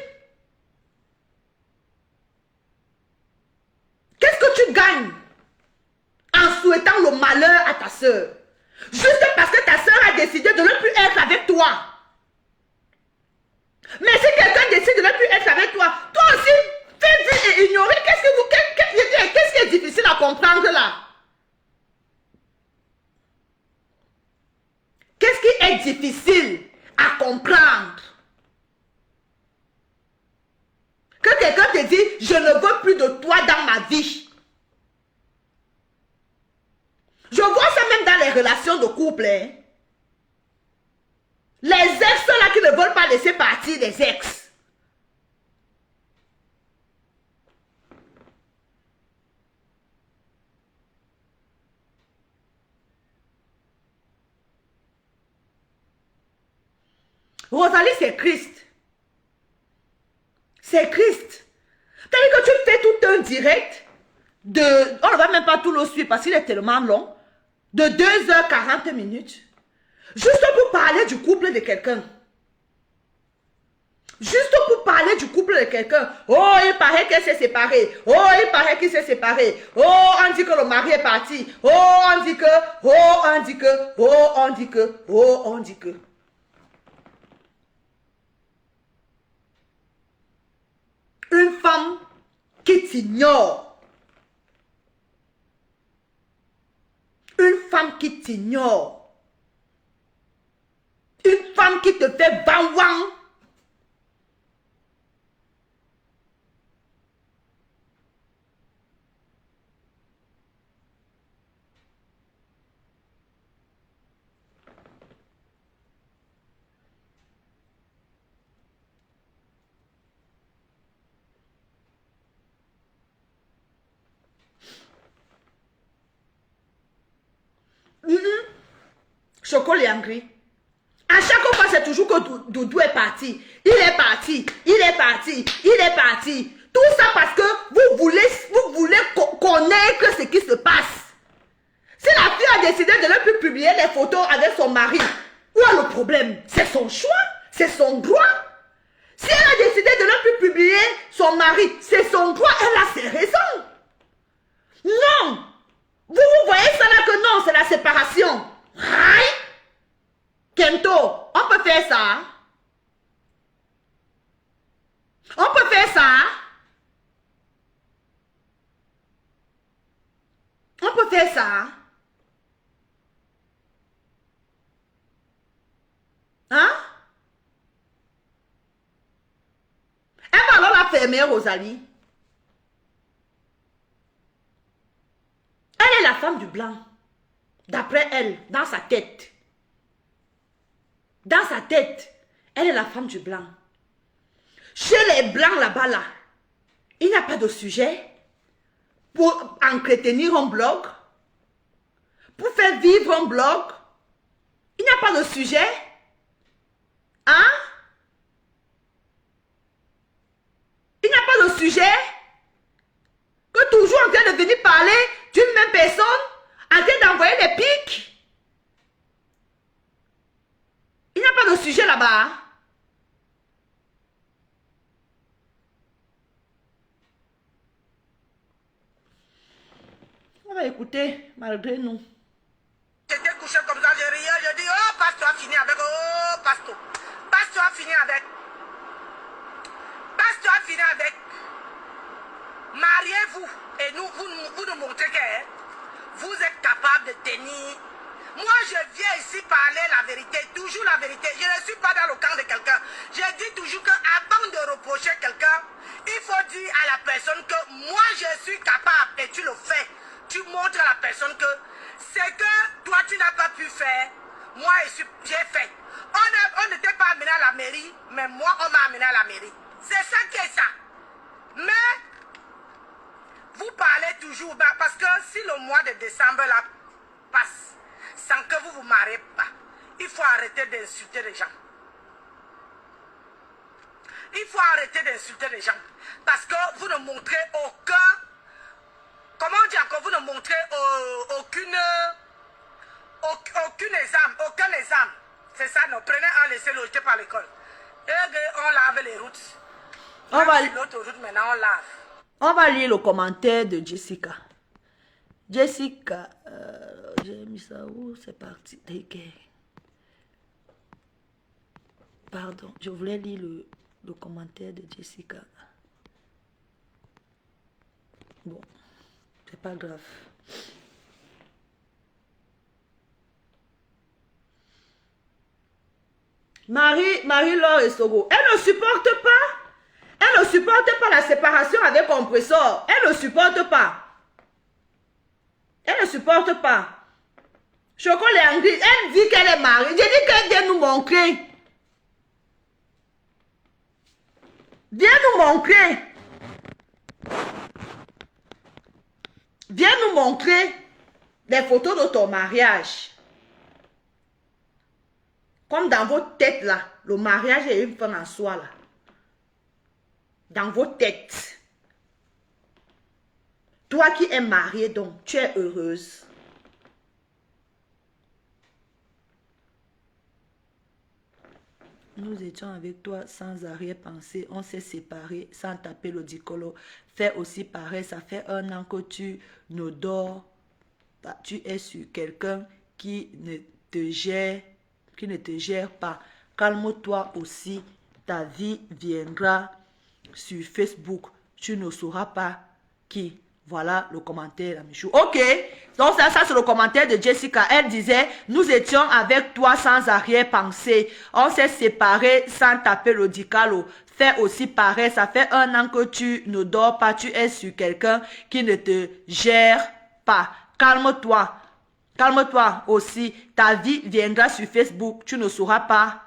Qu'est-ce que tu gagnes en souhaitant le malheur à ta soeur? Juste parce que ta soeur a décidé de ne plus être avec toi. Mais si quelqu'un décide de ne plus être avec toi, toi aussi, fais et ignorer. Qu'est-ce qui est difficile à comprendre là? Qu'est-ce qui est difficile à comprendre? Que quelqu'un te dit, je ne veux plus de toi dans ma vie. Je vois ça même dans les relations de couple. Hein? Les ex là qui ne veulent pas laisser partir les ex. Rosalie, c'est Christ. C'est Christ. C'est-à-dire que tu fais tout un direct de... On ne va même pas tout le suivre parce qu'il est tellement long. De 2h40. Juste pour parler du couple de quelqu'un. Juste pour parler du couple de quelqu'un. Oh, il paraît qu'elle s'est séparée. Oh, il paraît qu'il s'est séparé. Oh, on dit que le mari est parti. Oh, on dit que. Oh, on dit que. Oh, on dit que. Oh, on dit que. Une femme qui t'ignore. Une femme qui t'ignore. Une femme qui te fait bang-wang. Choco Liangri. À chaque fois, c'est toujours que Doudou est parti. Il est parti. Il est parti. Il est parti. Tout ça parce que vous voulez connaître ce qui se passe. Si la fille a décidé de ne plus publier les photos avec son mari, où est le problème? C'est son choix. C'est son droit. Si elle a décidé de ne plus publier son mari, c'est son droit. Elle a ses raisons. Non. Vous voyez ça là que non, c'est la séparation. Aïe. Kento, on peut faire ça. On peut faire ça. On peut faire ça. Hein? Elle va alors la fermer, Rosalie. Elle est la femme du blanc. D'après elle, dans sa tête. Dans sa tête, elle est la femme du blanc. Chez les blancs là-bas, là, il n'y a pas de sujet pour entretenir un blog, pour faire vivre un blog. Il n'y a pas de sujet. Hein? Il n'y a pas de sujet que toujours en train de venir parler d'une même personne, en train d'envoyer des pics. Il n'y a pas de sujet là-bas. On va écouter malgré nous. J'étais couché comme ça, je riais, je dis, oh, pasteur a fini avec, oh, pasteur. Pasteur a fini avec. Pasteur a fini avec. Mariez-vous et vous nous montrez que vous êtes capable de tenir. Moi, je viens ici parler la vérité, toujours la vérité. Je ne suis pas dans le camp de quelqu'un. Je dis toujours qu'avant de reprocher quelqu'un, il faut dire à la personne que moi, je suis capable et tu le fais. Tu montres à la personne que c'est que toi, tu n'as pas pu faire. Moi, j'ai fait. On n'était pas amené à la mairie, mais moi, on m'a amené à la mairie. C'est ça qui est ça. Mais, vous parlez toujours, parce que si le mois de décembre là passe, sans que vous vous mariez pas, il faut arrêter d'insulter les gens. Il faut arrêter d'insulter les gens. Parce que vous ne montrez aucun... Comment on dit encore? Vous ne montrez aucun exemple. C'est ça, non. Prenez un, laissez-le jeter par l'école. Et on lave les routes. On va l'autre route, maintenant on lave. On va lire le commentaire de Jessica. Jessica, j'ai mis ça où? C'est parti. Pardon, je voulais lire le commentaire de Jessica. Bon, c'est pas grave. Marie-Laure Esogo, elle ne supporte pas. Elle ne supporte pas la séparation avec compresseur. Elle ne supporte pas. Elle ne supporte pas. Choco Léangri, elle dit qu'elle est mariée. Je dis qu'elle vient nous montrer. Viens nous montrer. Viens nous montrer les photos de ton mariage. Comme dans votre tête là, le mariage est une fin en soi là. Dans vos têtes. Toi qui es mariée, donc, tu es heureuse. Nous étions avec toi sans arrière-pensée. On s'est séparés sans taper le dicolo. Fais aussi pareil. Ça fait 1 an que tu ne dors pas. Tu es sur quelqu'un qui ne te gère pas. Calme-toi aussi. Ta vie viendra sur Facebook. Tu ne sauras pas qui. Voilà le commentaire, la Michou. Ok, donc ça c'est le commentaire de Jessica. Elle disait, nous étions avec toi sans arrière-pensée. On s'est séparés sans taper le dicalo. Fais aussi pareil, ça fait 1 an que tu ne dors pas. Tu es sur quelqu'un qui ne te gère pas. Calme-toi. Calme-toi aussi. Ta vie viendra sur Facebook. Tu ne sauras pas.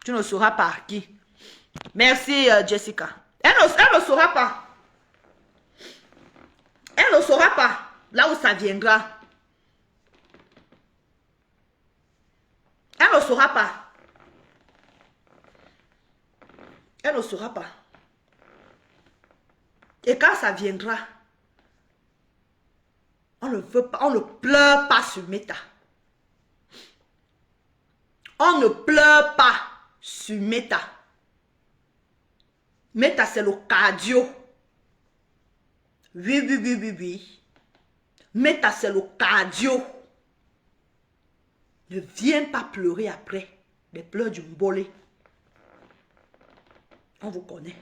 Tu ne sauras par qui. Merci Jessica. Elle ne saura pas. Elle ne saura pas là où ça viendra. Elle ne saura pas. Elle ne saura pas. Et quand ça viendra, on ne veut pas, on ne pleure pas sur Meta. On ne pleure pas sur Meta. Meta, c'est le cardio. Oui. Meta, c'est le cardio. Ne viens pas pleurer après. Les pleurs du mbolé. On vous connaît.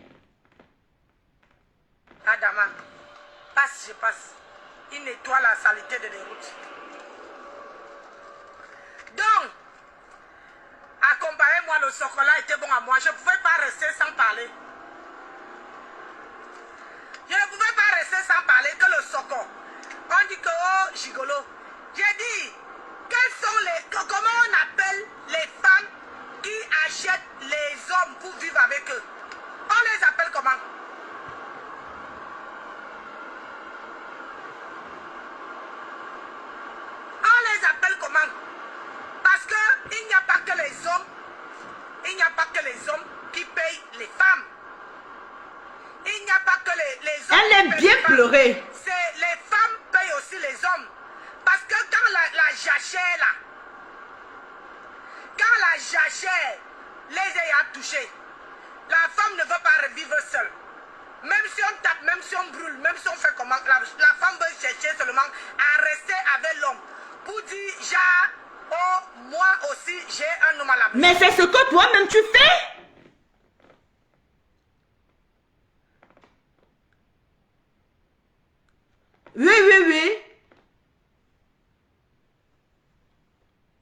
Adama, passe, je passe. Il nettoie la saleté de les routes. Donc, accompagnez-moi, le chocolat était bon à moi. Je ne pouvais pas rester sans parler. Je ne pouvais pas rester sans parler que le soco. On dit que, oh, gigolo. J'ai dit, comment on appelle les femmes qui achètent les hommes pour vivre avec eux? On les appelle comment? On les appelle comment? Parce qu'il n'y a pas que les hommes, il n'y a pas que les hommes qui payent les femmes. Il n'y a pas que les hommes. Elle aime bien pleurer. C'est les femmes payent aussi les hommes. Parce que quand la jachère là, quand la jachère les a touchés, la femme ne veut pas revivre seule. Même si on tape, même si on brûle, même si on fait comment, la femme veut chercher seulement à rester avec l'homme. Pour dire, genre, oh, moi aussi j'ai un homme à la maison. Mais c'est ce que toi-même tu fais. Oui.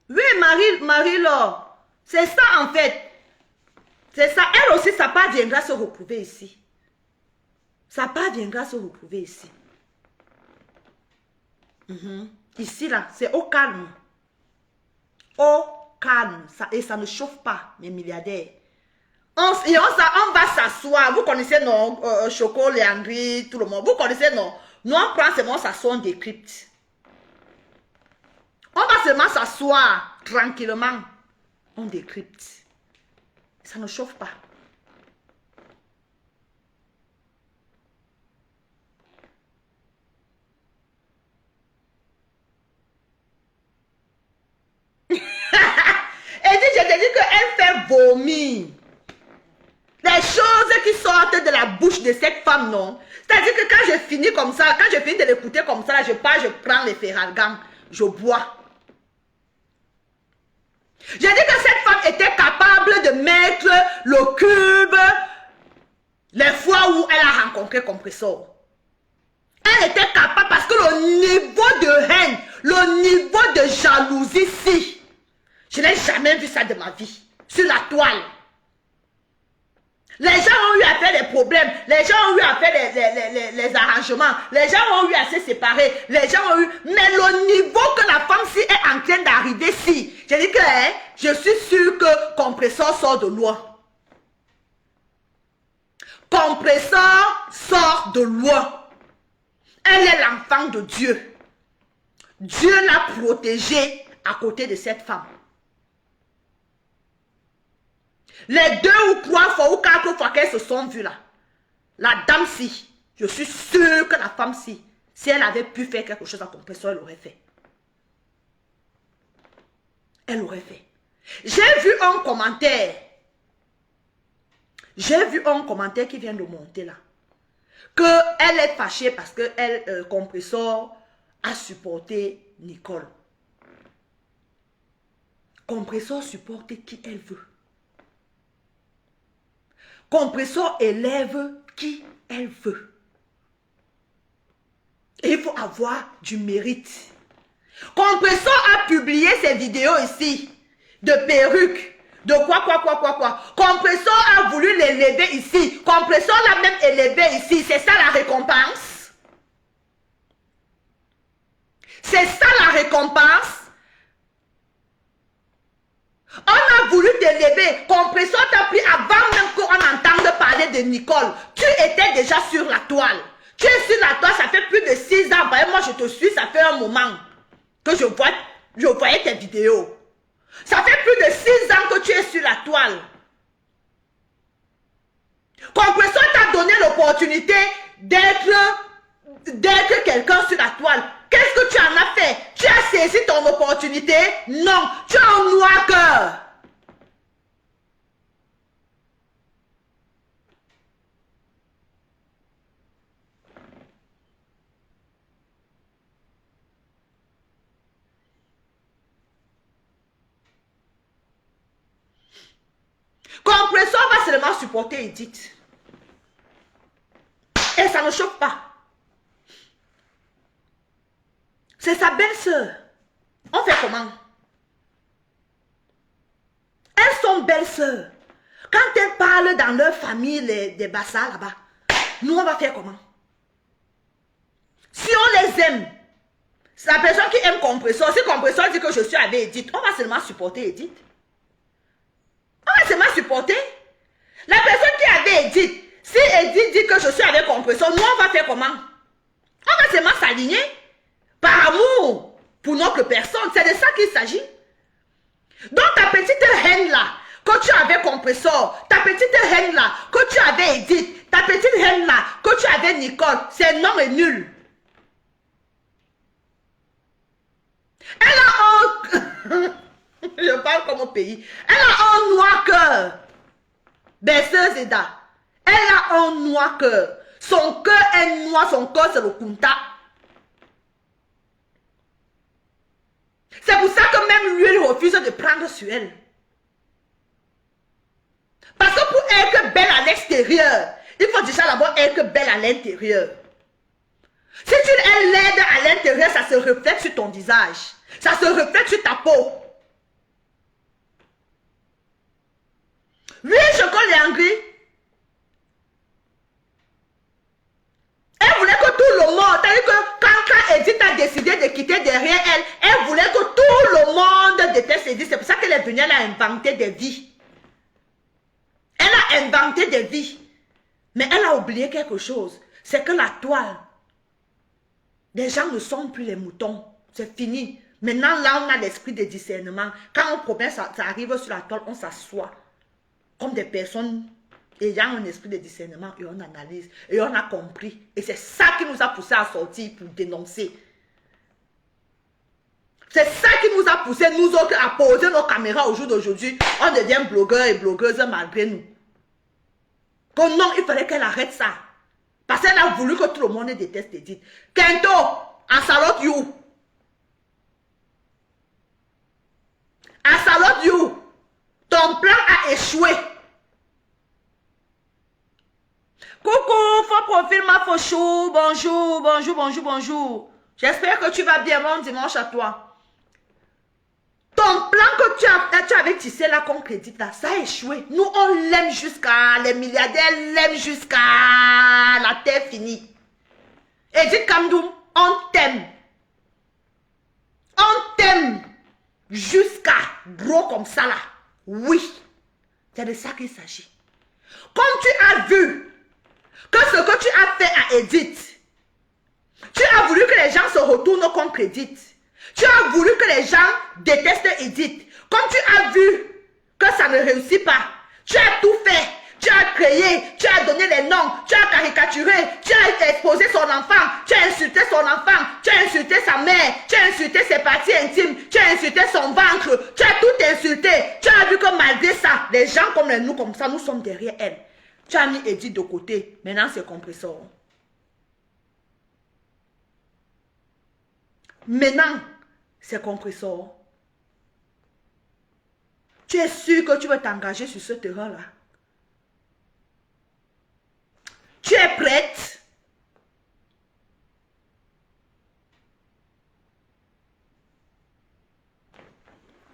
Oui, Marie-Laure. C'est ça en fait. C'est ça. Elle aussi, sa part viendra se retrouver ici. Sa part viendra se retrouver ici. Ici, là, c'est au calme. Au calme. Et ça ne chauffe pas, mes milliardaires. On va s'asseoir. Vous connaissez, non, Choco, Léandri, tout le monde. Vous connaissez, non. Nous, on prend seulement, ça on décrypte. On va seulement s'asseoir tranquillement. On décrypte. Ça ne chauffe pas. Et je te dis qu'elle fait vomir. Les choses qui sortent de la bouche de cette femme, non. C'est-à-dire que quand je finis comme ça, quand je finis de l'écouter comme ça, là, je pars, je prends les ferragans, je bois. Je dis que cette femme était capable de mettre le cube les fois où elle a rencontré Compressor. Elle était capable parce que le niveau de haine, le niveau de jalousie, si. Je n'ai jamais vu ça de ma vie. Sur la toile. Les gens ont eu à faire des problèmes. Les gens ont eu à faire les arrangements. Les gens ont eu à se séparer. Les gens ont eu... Mais le niveau que la femme-ci est en train d'arriver, si. Je dis que je suis sûre que Compressor sort de loin. Compressor sort de loin. Elle est l'enfant de Dieu. Dieu l'a protégée à côté de cette femme. Les 2 ou 3 fois ou 4 fois qu'elles se sont vues là, la dame-ci, je suis sûre que la femme-ci, si elle avait pu faire quelque chose à Compressor, elle aurait fait. Elle aurait fait. J'ai vu un commentaire J'ai vu un commentaire qui vient de monter là. Qu'elle est fâchée parce que elle, Compressor a supporté Nicole. Compressor supporte qui elle veut. Compressor élève qui elle veut. Et il faut avoir du mérite. Compressor a publié ses vidéos ici de perruques. De quoi. Compressor a voulu l'élever ici. Compressor l'a même élevé ici. C'est ça la récompense. C'est ça la récompense. On a voulu t'élever. Compressor t'a pris avant même qu'on entende parler de Nicole. Tu étais déjà sur la toile. Tu es sur la toile, ça fait plus de 6 ans. Moi, je te suis, ça fait un moment que je voyais tes vidéos. Ça fait plus de 6 ans que tu es sur la toile. Compressor t'a donné l'opportunité d'être quelqu'un sur la toile. Qu'est-ce que tu en as fait? Tu as saisi ton opportunité? Non, tu as un noir cœur. Compressor va seulement supporter Edith. Et ça ne choque pas. C'est sa belle-sœur. On fait comment? Elles sont belles-sœurs. Quand elles parlent dans leur famille, des bassins là-bas, nous on va faire comment? Si on les aime, c'est la personne qui aime Compressor. Si Compressor dit que je suis avec Edith, on va seulement supporter Edith. On va seulement supporter. La personne qui est avec Edith, si Edith dit que je suis avec Compressor, nous on va faire comment? On va seulement s'aligner par amour pour notre personne. C'est de ça qu'il s'agit. Donc ta petite haine là, que tu avais Compressor, ta petite haine là, que tu avais Edith, ta petite haine là, que tu avais Nicole, c'est non et nul. Elle a un... Je parle comme au pays. Elle a un noir cœur. Berceuse Zeda. Elle a un noir cœur. Son cœur est noir, son cœur c'est le Kunta. C'est pour ça que même lui, il refuse de prendre sur elle. Parce que pour être belle à l'extérieur, il faut déjà d'abord être belle à l'intérieur. Si tu es laide à l'intérieur, ça se reflète sur ton visage. Ça se reflète sur ta peau. Oui, je connais Angry. Elle voulait que tout le monde, c'est-à-dire que quand Edith a décidé de quitter derrière elle, elle voulait que tout le monde déteste Edith. C'est pour ça qu'elle est venue, elle a inventé des vies. Elle a inventé des vies. Mais elle a oublié quelque chose. C'est que la toile, les gens ne sont plus les moutons. C'est fini. Maintenant, là, on a l'esprit de discernement. Quand un problème, ça arrive sur la toile, on s'assoit. Comme des personnes ayant un esprit de discernement et on analyse et on a compris. Et c'est ça qui nous a poussé à sortir pour dénoncer. C'est ça qui nous a poussé, nous autres, à poser nos caméras au jour d'aujourd'hui. On devient blogueurs et blogueuses malgré nous. Que non, il fallait qu'elle arrête ça. Parce qu'elle a voulu que tout le monde déteste Edith. Kento, I salute you. I salute you. Ton plan a échoué. Coucou, faux profil ma fauchou. Bonjour. J'espère que tu vas bien, mon dimanche à toi. Ton plan que tu avais tissé là contre Edith, là, ça a échoué. Nous, on l'aime jusqu'à... Les milliardaires l'aiment jusqu'à la terre finie. Edith Kamdoum, on t'aime. On t'aime. Jusqu'à gros comme ça là. Oui. C'est de ça qu'il s'agit. Comme tu as vu que ce que tu as fait à Edith, tu as voulu que les gens se retournent contre Edith. Tu as voulu que les gens détestent Edith. Comme tu as vu que ça ne réussit pas, tu as tout fait. Tu as créé, tu as donné les noms, tu as caricaturé, tu as exposé son enfant, tu as insulté son enfant, tu as insulté sa mère, tu as insulté ses parties intimes, tu as insulté son ventre, tu as tout insulté. Tu as vu que malgré ça, les gens comme nous, comme ça, nous sommes derrière elle. Tu as mis Edith de côté. Maintenant, c'est compresseur. Maintenant, c'est compresseur. Tu es sûr que tu veux t'engager sur ce terrain-là? Tu es prête?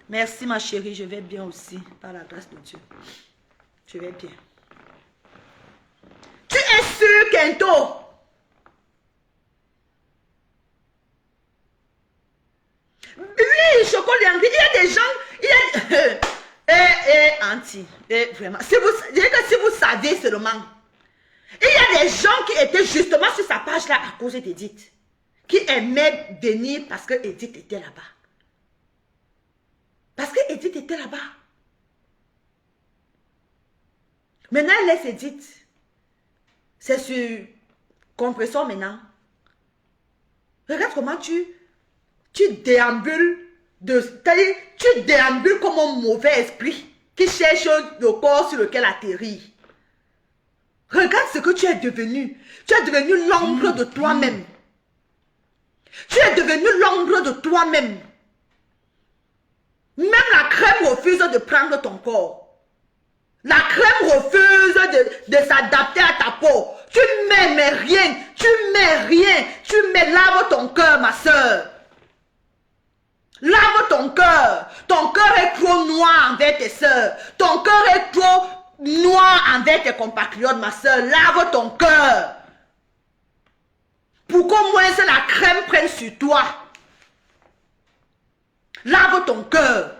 Merci ma chérie, je vais bien aussi, par la grâce de Dieu. Je vais bien. Tu es sûr, Kento? Oui, chocolat, il y a des gens, Auntie, vraiment, si vous savez seulement, il y a des gens qui étaient justement sur sa page là à cause d'Edith, qui aimaient venir parce que Edith était là-bas. Parce que Edith était là-bas. Maintenant, elle laisse Edith. C'est sur compresseur maintenant. Regarde comment tu déambules tu déambules comme un mauvais esprit qui cherche le corps sur lequel atterrir. Regarde ce que tu es devenu. Tu es devenu l'ombre de toi-même. Tu es devenu l'ombre de toi-même. Même la crème refuse de prendre ton corps. La crème refuse de s'adapter à ta peau. Tu mets mais rien. Tu mets rien. Tu mets, lave ton cœur, ma soeur. Lave ton cœur. Ton cœur est trop noir envers tes soeurs. Ton cœur est trop noir envers tes compatriotes, ma soeur. Lave ton cœur. Pour qu'au moins la crème prenne sur toi. Lave ton cœur.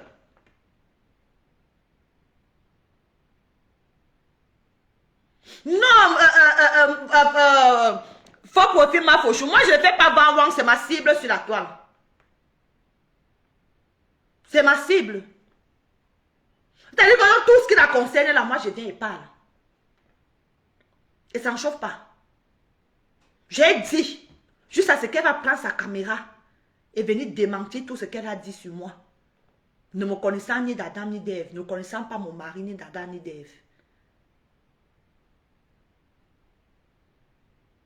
Non, faux profil ma fauchou. Moi, je ne fais pas Van Wang, c'est ma cible sur la toile. C'est ma cible. C'est-à-dire que dans tout ce qui la concerne, là, moi, je viens et parle. Et ça ne chauffe pas. J'ai dit, juste à ce qu'elle va prendre sa caméra et venir démentir tout ce qu'elle a dit sur moi. Ne me connaissant ni d'Adam ni d'Ève, ne connaissant pas mon mari ni d'Adam ni d'Ève.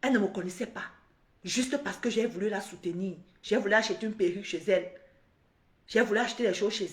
Elle ne me connaissait pas. Juste parce que j'ai voulu la soutenir. J'ai voulu acheter une perruque chez elle. J'ai voulu acheter des choses chez